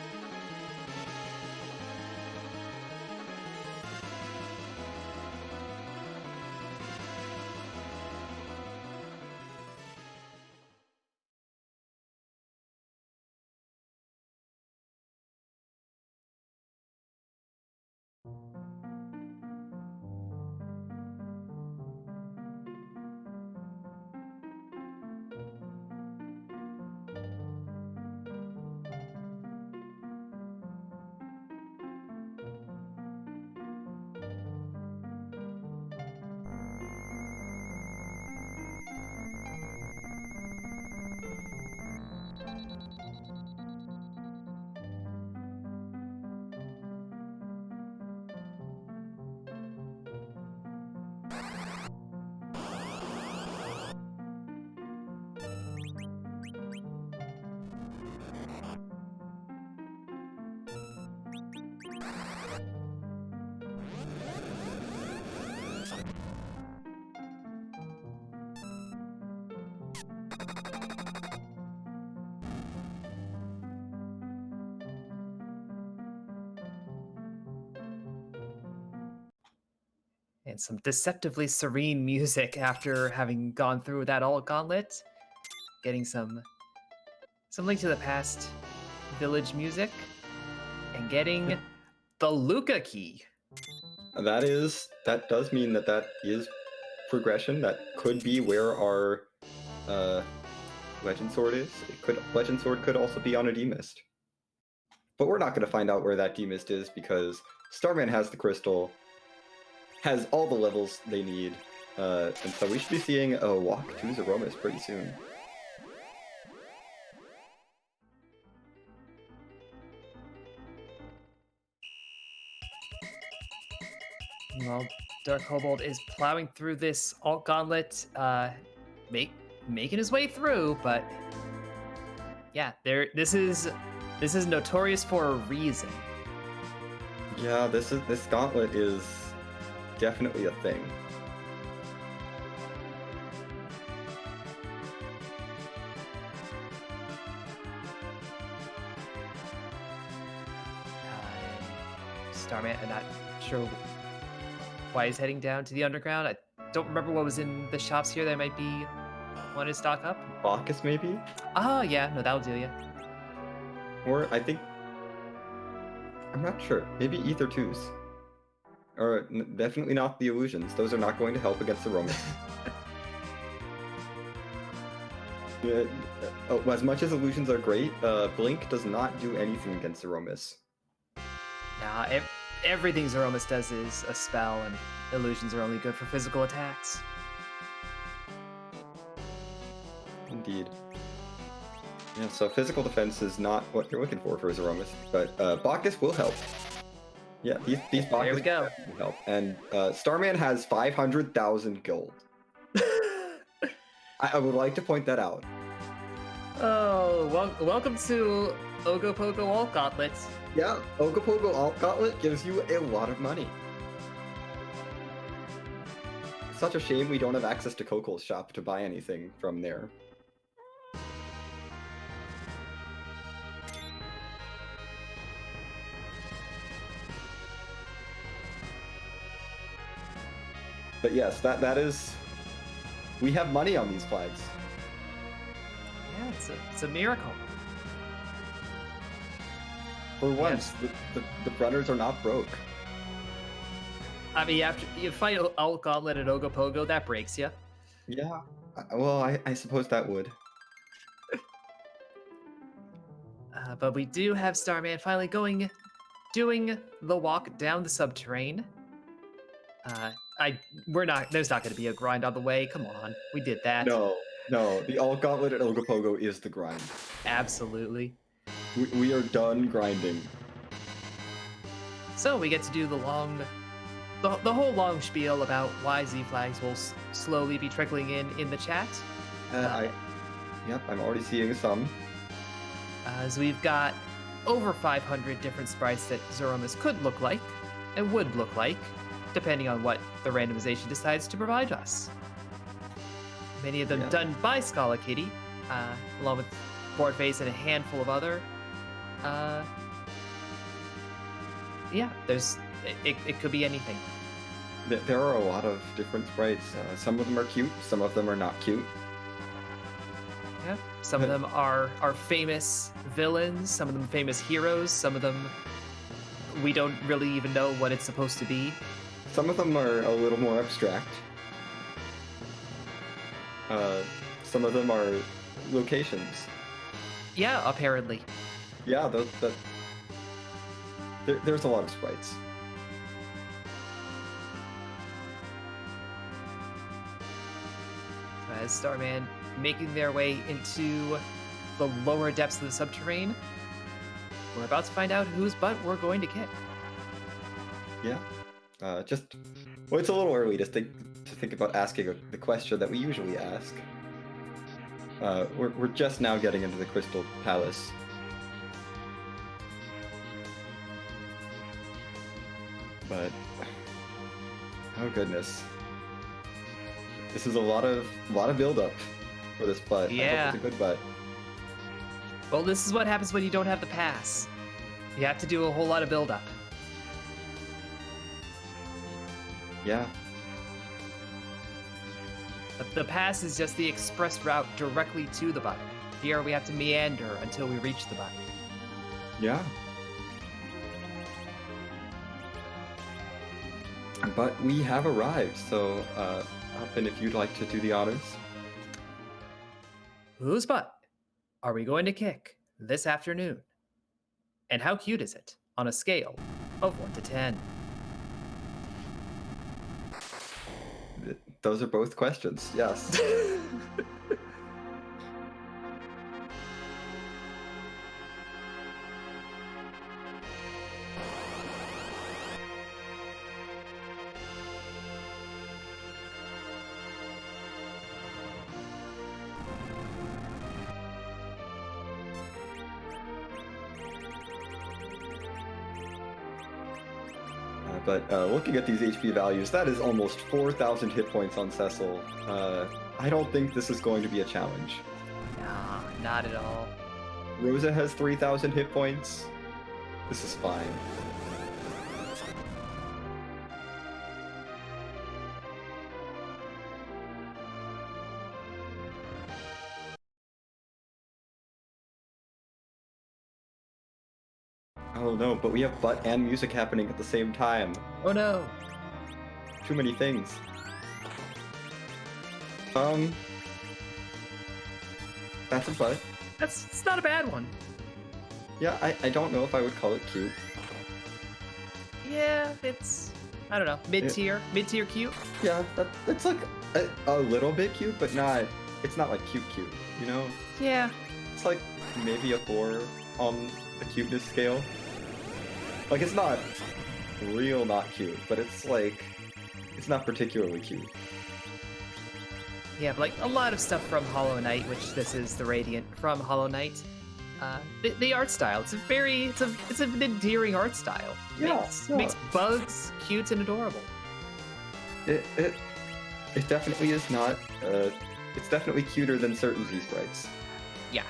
And some deceptively serene music after having gone through that alt gauntlet. Getting some Link to the Past village music. And getting the Luca key. That does mean that is progression. That could be where our Legend Sword is. Legend Sword could also be on a D-Mist. But we're not going to find out where that D-Mist is because Starman has the crystal, has all the levels they need, and so we should be seeing a walk to Zeromus pretty soon. Well, DarkKobold is plowing through this alt gauntlet, making his way through, but yeah, this is notorious for a reason. Yeah, this gauntlet is definitely a thing. Starman, I'm not sure why he's heading down to the underground. I don't remember what was in the shops here that might be wanted to stock up. Bacchus, maybe? Oh, yeah, no, that'll do you. Or I think... I'm not sure. Maybe Ether 2s. Or definitely not the illusions. Those are not going to help against the Romus. As much as illusions are great, Blink does not do anything against the Romus. Nah, everything Zeromus does is a spell, and illusions are only good for physical attacks. Indeed. Yeah, so physical defense is not what you're looking for Zeromus, but Bacchus will help. Yeah, these Bacchus There we go. will help. And Starman has 500,000 gold. I would like to point that out. Oh, welcome to Ogopogo Alt Gauntlet. Yeah, Ogopogo Alt Gauntlet gives you a lot of money. Such a shame we don't have access to Kokol's shop to buy anything from there. But yes, that is... We have money on these flags. It's a miracle. For once, the runners are not broke. I mean, after you fight Alt Gauntlet and Ogopogo, that breaks you. Yeah. Well, I suppose that would. But we do have Starman finally doing the walk down the subterrane. There's not going to be a grind on the way. Come on, we did that. No, the All Gauntlet at Ogopogo is the grind. Absolutely. We are done grinding. So we get to do the whole long spiel about why Z flags will slowly be trickling in the chat. Yep, I'm already seeing some. As we've got over 500 different sprites that Zeromus could look like and would look like, depending on what the randomization decides to provide us. Many of them done by Scala Kitty, along with Boardface and a handful of other. It could be anything. There are a lot of different sprites. Some of them are cute, some of them are not cute. Yeah, some of them are famous villains, some of them famous heroes, some of them we don't really even know what it's supposed to be. Some of them are a little more abstract. Some of them are locations. Yeah, apparently. Yeah, there's a lot of sprites. As Starman making their way into the lower depths of the subterrane, we're about to find out whose butt we're going to kick. Yeah. Well, it's a little early to think about asking the question that we usually ask. We're just now getting into the Crystal Palace. But oh goodness, this is a lot of build-up for this butt. Yeah. I hope it's a good butt. Well, this is what happens when you don't have the pass. You have to do a whole lot of build-up. Yeah. The pass is just the express route directly to the button. Here we have to meander until we reach the button. Yeah. But we have arrived, so Hoppin, if you'd like to do the honors. Whose butt are we going to kick this afternoon? And how cute is it on a scale of 1 to 10? Those are both questions, yes. But looking at these HP values, that is almost 4,000 hit points on Cecil. I don't think this is going to be a challenge. Nah, not at all. Rosa has 3,000 hit points. This is fine. Oh no, but we have butt and music happening at the same time. Oh no. Too many things. That's a butt. It's not a bad one. Yeah, I don't know if I would call it cute. Yeah, it's, I don't know, mid-tier cute. Yeah, that's like a little bit cute, but it's not like cute, you know? Yeah. It's like maybe a 4 on the cuteness scale. Like, it's not not cute, but it's like, it's not particularly cute. Yeah, but like a lot of stuff from Hollow Knight, which this is the Radiant from Hollow Knight. The art style, it's an endearing art style. Makes bugs cute and adorable. It definitely is not, it's definitely cuter than certain Z-sprites. Yeah.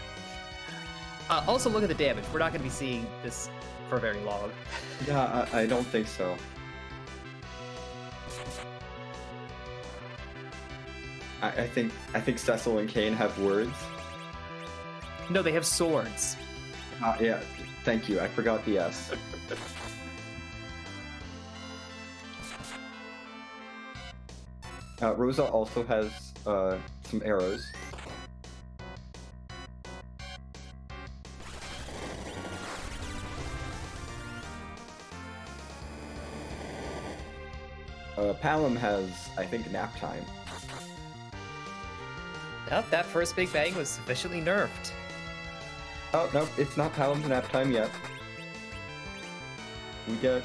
Also, look at the damage. We're not going to be seeing this for very long. Yeah, I don't think so. I think Cecil and Kane have words. No, they have swords. Yeah, thank you. I forgot the S. Rosa also has some arrows. Palom has, I think, nap time. Nope, that first Big Bang was sufficiently nerfed. Oh, no, it's not Palom's nap time yet. We get,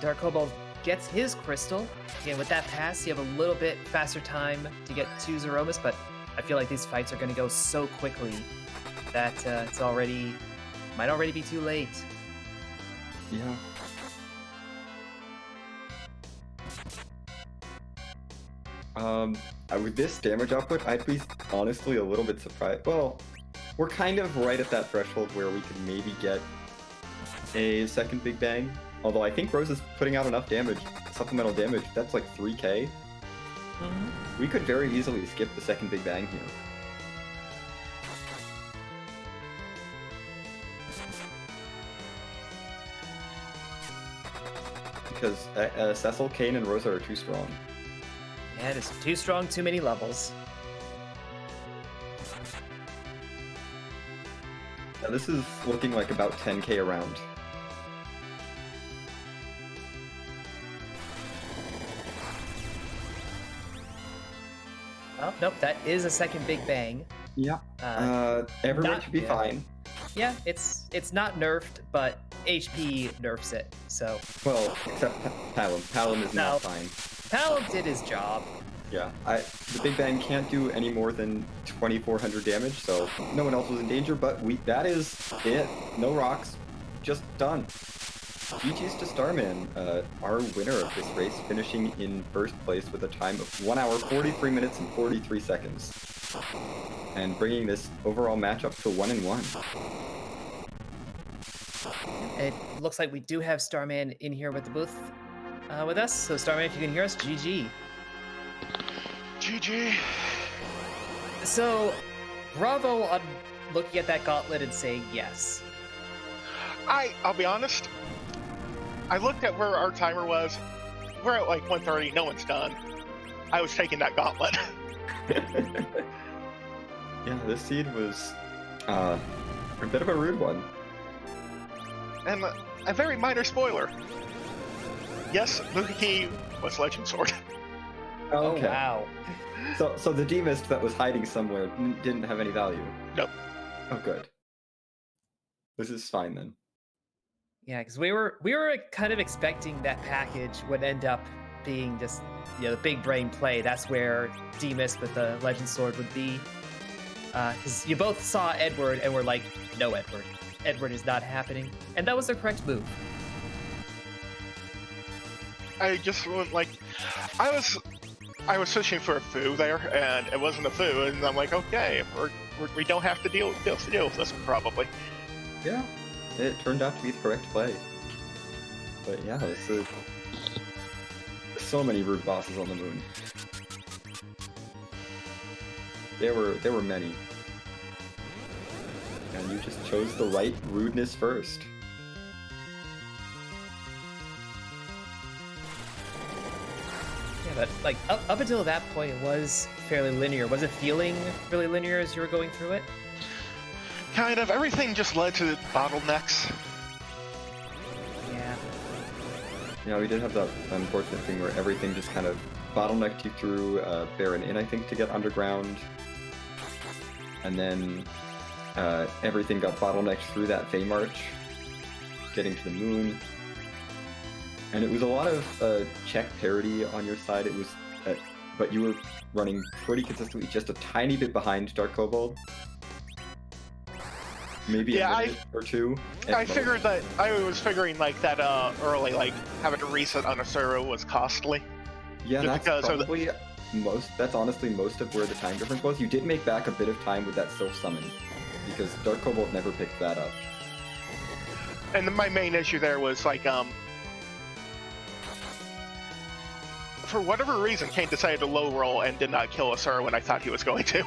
DarkKobold gets his crystal. Again, with that pass, you have a little bit faster time to get to Zeromus, but I feel like these fights are going to go so quickly that might already be too late. yeah. With this damage output, I'd be honestly a little bit surprised. Well, we're kind of right at that threshold where we could maybe get a second Big Bang. Although I think Rose is putting out enough damage, supplemental damage, that's like 3k. Mm-hmm. We could very easily skip the second Big Bang here. Because Cecil, Kane, and Rosa are too strong. Yeah, it is too strong, too many levels. Now, this is looking like about 10k a round. Oh, nope, that is a second Big Bang. Yeah. Everyone should be fine. Yeah, it's not nerfed, but HP nerfs it, so... Well, except Palom. Palom is not fine. Palom did his job. Yeah, the Big Bang can't do any more than 2,400 damage, so no one else was in danger, but that is it. No rocks. Just done. GG's to Starman, our winner of this race, finishing in first place with a time of 1 hour, 43 minutes, and 43 seconds. And bringing this overall matchup to 1-1. It looks like we do have Starman in here with the booth with us. So Starman, if you can hear us, GG. GG. So, bravo on looking at that gauntlet and saying yes. I'll be honest. I looked at where our timer was. We're at like 1:30. No one's done. I was taking that gauntlet. Yeah, this seed was a bit of a rude one. And a very minor spoiler. Yes, Mukiki was Legend Sword. Okay. Oh, wow. So the D-Mist that was hiding somewhere didn't have any value? Nope. Oh, good. This is fine then. Yeah, because we were kind of expecting that package would end up being just, the big brain play. That's where D-Mist with the Legend Sword would be. Because you both saw Edward and were like, no, Edward. Edward is not happening. And that was the correct move. I just went like, I was fishing for a foo there, and it wasn't a foo, and I'm like, okay, we don't have to deal with this one probably. Yeah, it turned out to be the correct play. But yeah, there's so many rude bosses on the moon. There were many. And you just chose the right rudeness first. Yeah, but like up until that point, it was fairly linear. Was it feeling really linear as you were going through it? Kind of. Everything just led to bottlenecks. Yeah. Yeah, we did have that unfortunate thing where everything just kind of bottlenecked you through Baron Inn, I think, to get underground. And then everything got bottlenecked through that Fey March, getting to the moon. And it was a lot of check parity on your side. It was, but you were running pretty consistently, just a tiny bit behind DarkKobold. Maybe a minute or two. I figured that I was figuring like that early, like having to reset on a server was costly. Yeah, just that's probably that's honestly most of where the time difference was. You did make back a bit of time with that Sylph summon, because DarkKobold never picked that up. And my main issue there was like for whatever reason, Kane decided to low roll and did not kill Asura when I thought he was going to.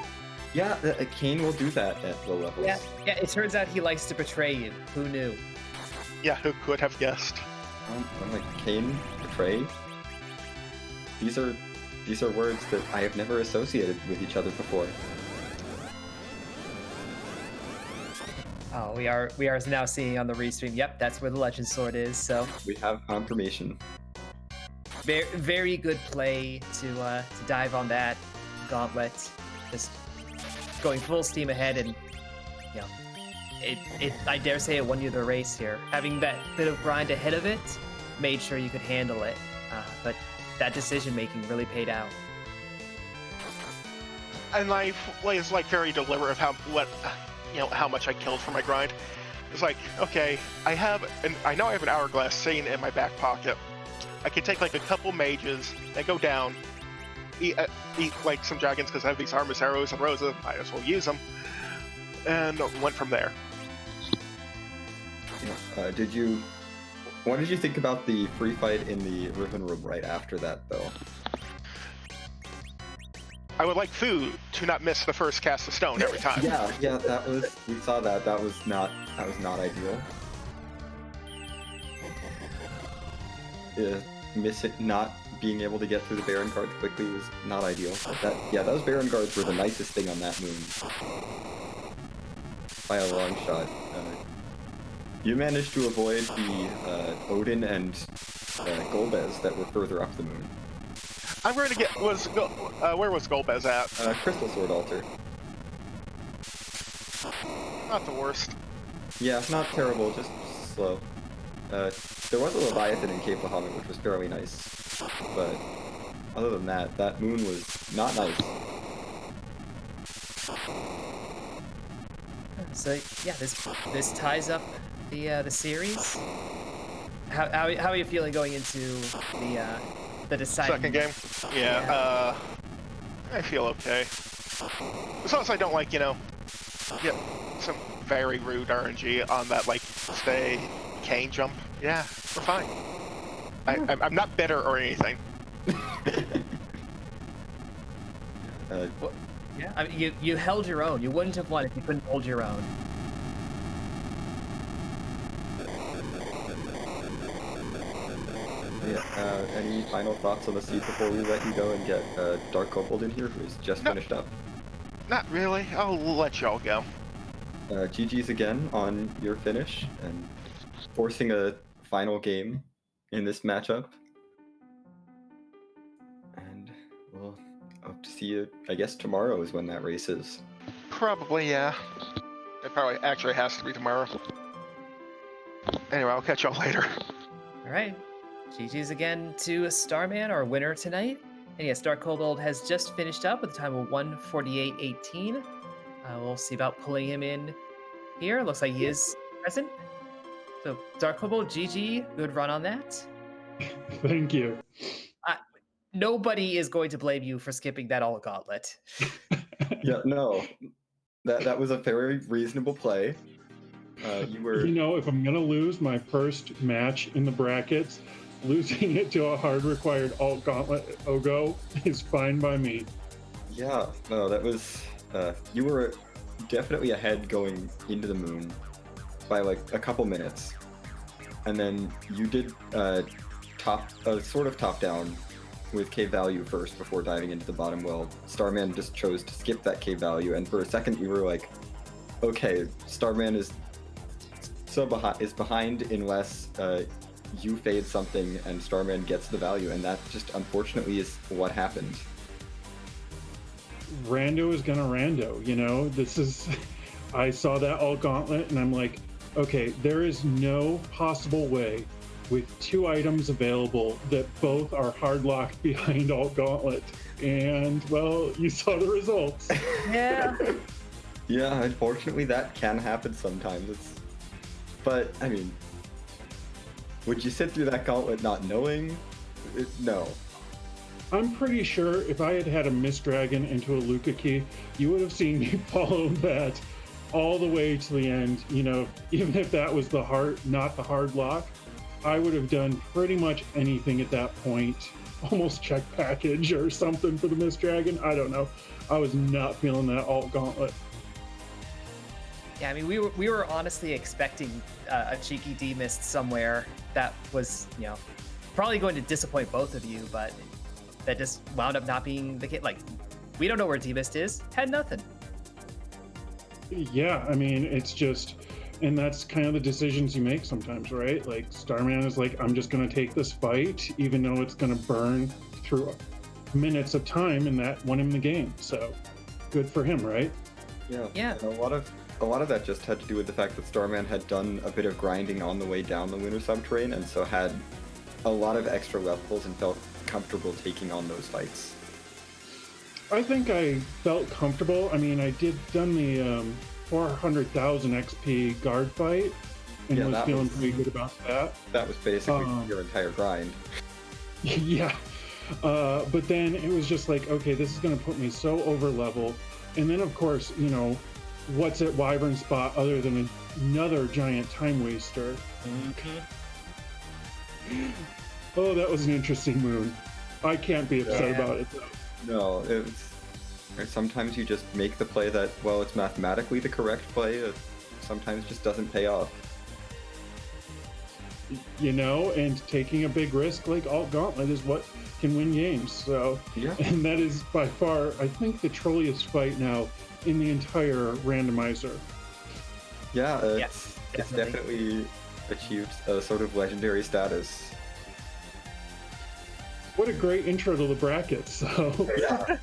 Yeah, Kane will do that at low levels. Yeah, it turns out he likes to betray you. Who knew? Yeah, who could have guessed? I'm like, Kane, betray? These are words that I have never associated with each other before. Oh, we are now seeing on the restream. Yep, that's where the Legend Sword is. So We have confirmation. very, very good play to dive on that gauntlet. Just going full steam ahead, and you know, it I dare say it won you the race here. Having that bit of grind ahead of it made sure you could handle it, but that decision making really paid out. And my play is like very deliberate of how much I killed for my grind. It's like, okay, I know I have an hourglass sitting in my back pocket. I can take like a couple mages and go down, eat like some dragons because I have these harmless arrows and roses. Might as well use them, and went from there. What did you think about the free fight in the Riven Room right after that, though? I would like Fu to not miss the first cast of stone every time. Yeah, we saw that. That was not ideal. Not being able to get through the Baron guards quickly was not ideal. Those Baron guards were the nicest thing on that moon. By a long shot. You managed to avoid the Odin and Golbez that were further up the moon. I'm going to get where was Golbez at? Crystal Sword Altar. Not the worst. Yeah, not terrible, just slow. There was a Leviathan in Cape Bahamut, which was fairly nice, but other than that, that moon was not nice. So yeah, this ties up the series. How are you feeling going into the deciding Second game? Yeah. I feel okay. As long as I don't get some very rude RNG on that stay Kane jump. Yeah, we're fine. I'm not bitter or anything. Well, yeah, I mean, you held your own. You wouldn't have won if you couldn't hold your own. Yeah, any final thoughts on the seed before we let you go and get DarkKobold in here, who's just finished up? Not really. I'll let y'all go. GG's again on your finish and forcing a final game in this matchup. And we'll hope to see you, I guess tomorrow is when that race is. Probably, yeah. It probably actually has to be tomorrow. Anyway, I'll catch y'all later. All right. GG's again to Starman, our winner tonight. And yes, DarkKobold has just finished up with a time of 1:48.18. We'll see about pulling him in here. Looks like he is present. So DarkKobold, GG, good run on that. Thank you. Nobody is going to blame you for skipping that all gauntlet. Yeah, no. That was a very reasonable play. You were... if I'm going to lose my first match in the brackets, losing it to a hard required alt gauntlet Ogo is fine by me. Yeah, no, that was... you were definitely ahead going into the moon by a couple minutes. And then you did sort of top down with K value first before diving into the bottom well. Starman just chose to skip that K value, and for a second we were like, okay, Starman is behind unless you fade something and Starman gets the value, and that just unfortunately is what happened. Rando is gonna rando, this is... I saw that alt gauntlet and I'm like, okay, there is no possible way with two items available that both are hard locked behind alt gauntlet. And well, you saw the results. Yeah. Yeah, unfortunately that can happen sometimes. But I mean, would you sit through that gauntlet not knowing? No. I'm pretty sure if I had had a Mist Dragon into a Luca key, you would have seen me follow that all the way to the end. Even if that was not the hard lock, I would have done pretty much anything at that point almost check package or something for the Mist Dragon. I don't know. I was not feeling that alt gauntlet. Yeah, I mean, we were honestly expecting a cheeky D-Mist somewhere that was, probably going to disappoint both of you, but that just wound up not being the case. Like, we don't know where D-Mist is. Had nothing. Yeah, I mean, it's just, and that's kind of the decisions you make sometimes, right? Like, Starman is like, I'm just going to take this fight, even though it's going to burn through minutes of time, and that won him the game. So, good for him, right? Yeah. And a lot of that just had to do with the fact that Starman had done a bit of grinding on the way down the lunar subterrane, and so had a lot of extra levels and felt comfortable taking on those fights. I think I felt comfortable. I mean, I done the 400,000 XP guard fight, and Yeah, was that feeling was- pretty good about that. That was basically your entire grind. Yeah. But then it was just like, okay, this is going to put me so over level. And then, of course, what's at Wyvern Spot other than another giant time waster? Oh, that was an interesting moon. I can't be upset about it, though. No, sometimes you just make the play that, well, it's mathematically the correct play. It sometimes just doesn't pay off. And taking a big risk like Alt Gauntlet is what can win games. So, Yeah. and that is by far, I think, the trolliest fight now in the entire randomizer. Yeah, Yes, it's definitely. definitely achieved a sort of legendary status. What a great intro to the brackets. So, Yeah.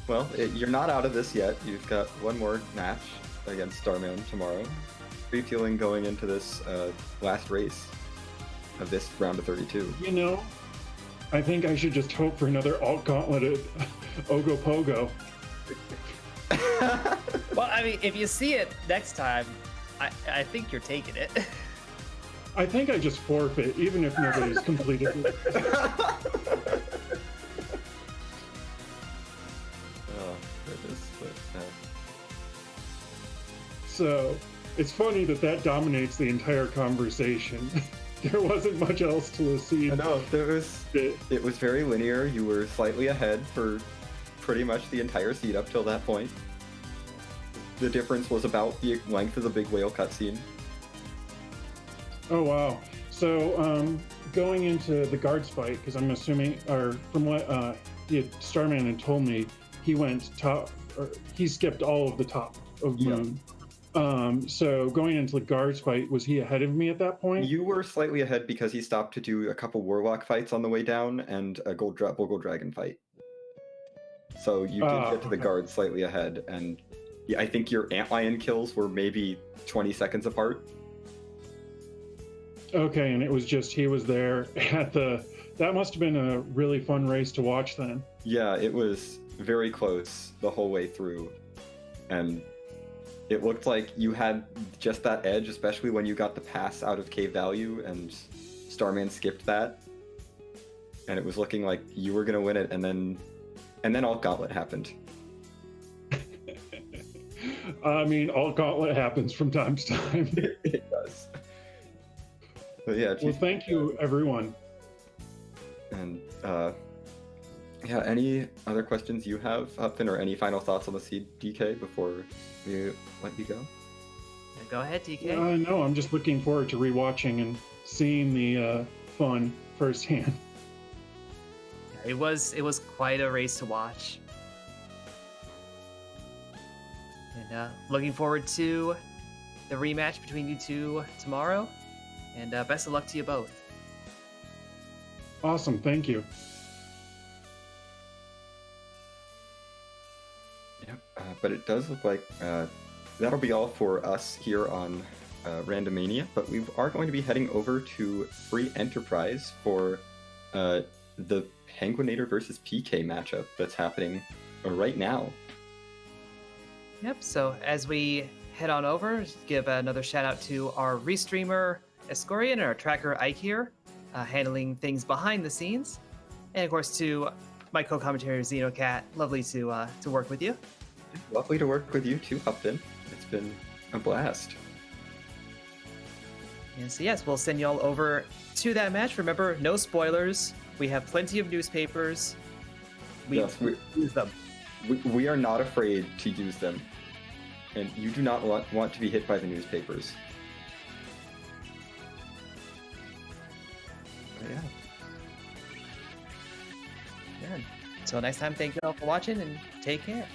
Well, you're not out of this yet. You've got one more match against Starman tomorrow. How are you feeling going into this last race of this round of 32? I think I should just hope for another Alt Gauntlet at Ogopogo. Well, I mean, if you see it next time, I think you're taking it. I think I just forfeit, even if nobody's completed it. Oh, goodness. But, So, it's funny that dominates the entire conversation. There wasn't much else to see. I know, it was very linear. You were slightly ahead for pretty much the entire seed up till that point. The difference was about the length of the big whale cutscene. Oh, wow. So, going into the guards fight, because I'm assuming, or from what Starman had told me, he went top, or he skipped all of the top of Moon. So going into the guards fight, was he ahead of me at that point? You were slightly ahead because he stopped to do a couple warlock fights on the way down and a Bogle Dragon fight. So you did get to the guard slightly ahead, and I think your Antlion kills were maybe 20 seconds apart. Okay, and it was just he was there at that must have been a really fun race to watch then. Yeah, it was very close the whole way through. And it looked like you had just that edge, especially when you got the pass out of Cave Value and Starman skipped that. And it was looking like you were going to win it, and then Alt Gauntlet happened. I mean, Alt Gauntlet happens from time to time. It does. But yeah, Well, thank you, everyone. And yeah, any other questions you have, Upton, or any final thoughts on the seed, DK, before we let you go? Go ahead, DK. No, I'm just looking forward to rewatching and seeing the fun firsthand. It was quite a race to watch. And looking forward to the rematch between you two tomorrow. And best of luck to you both. Awesome, thank you. Yep. But it does look like that'll be all for us here on Randomania. But we are going to be heading over to Free Enterprise for the Penguinator versus PK matchup that's happening right now. Yep, so as we head on over, just give another shout out to our restreamer Escorian and our tracker Ike here, handling things behind the scenes. And of course to my co-commentator Xenocat, lovely to work with you. Lovely to work with you too, Upton. It's been a blast. And so yes, we'll send you all over to that match. Remember, no spoilers. We have plenty of newspapers. Yes, use them. we are not afraid to use them. And you do not want to be hit by the newspapers. But yeah. Yeah. Until next time, thank you all for watching and take care.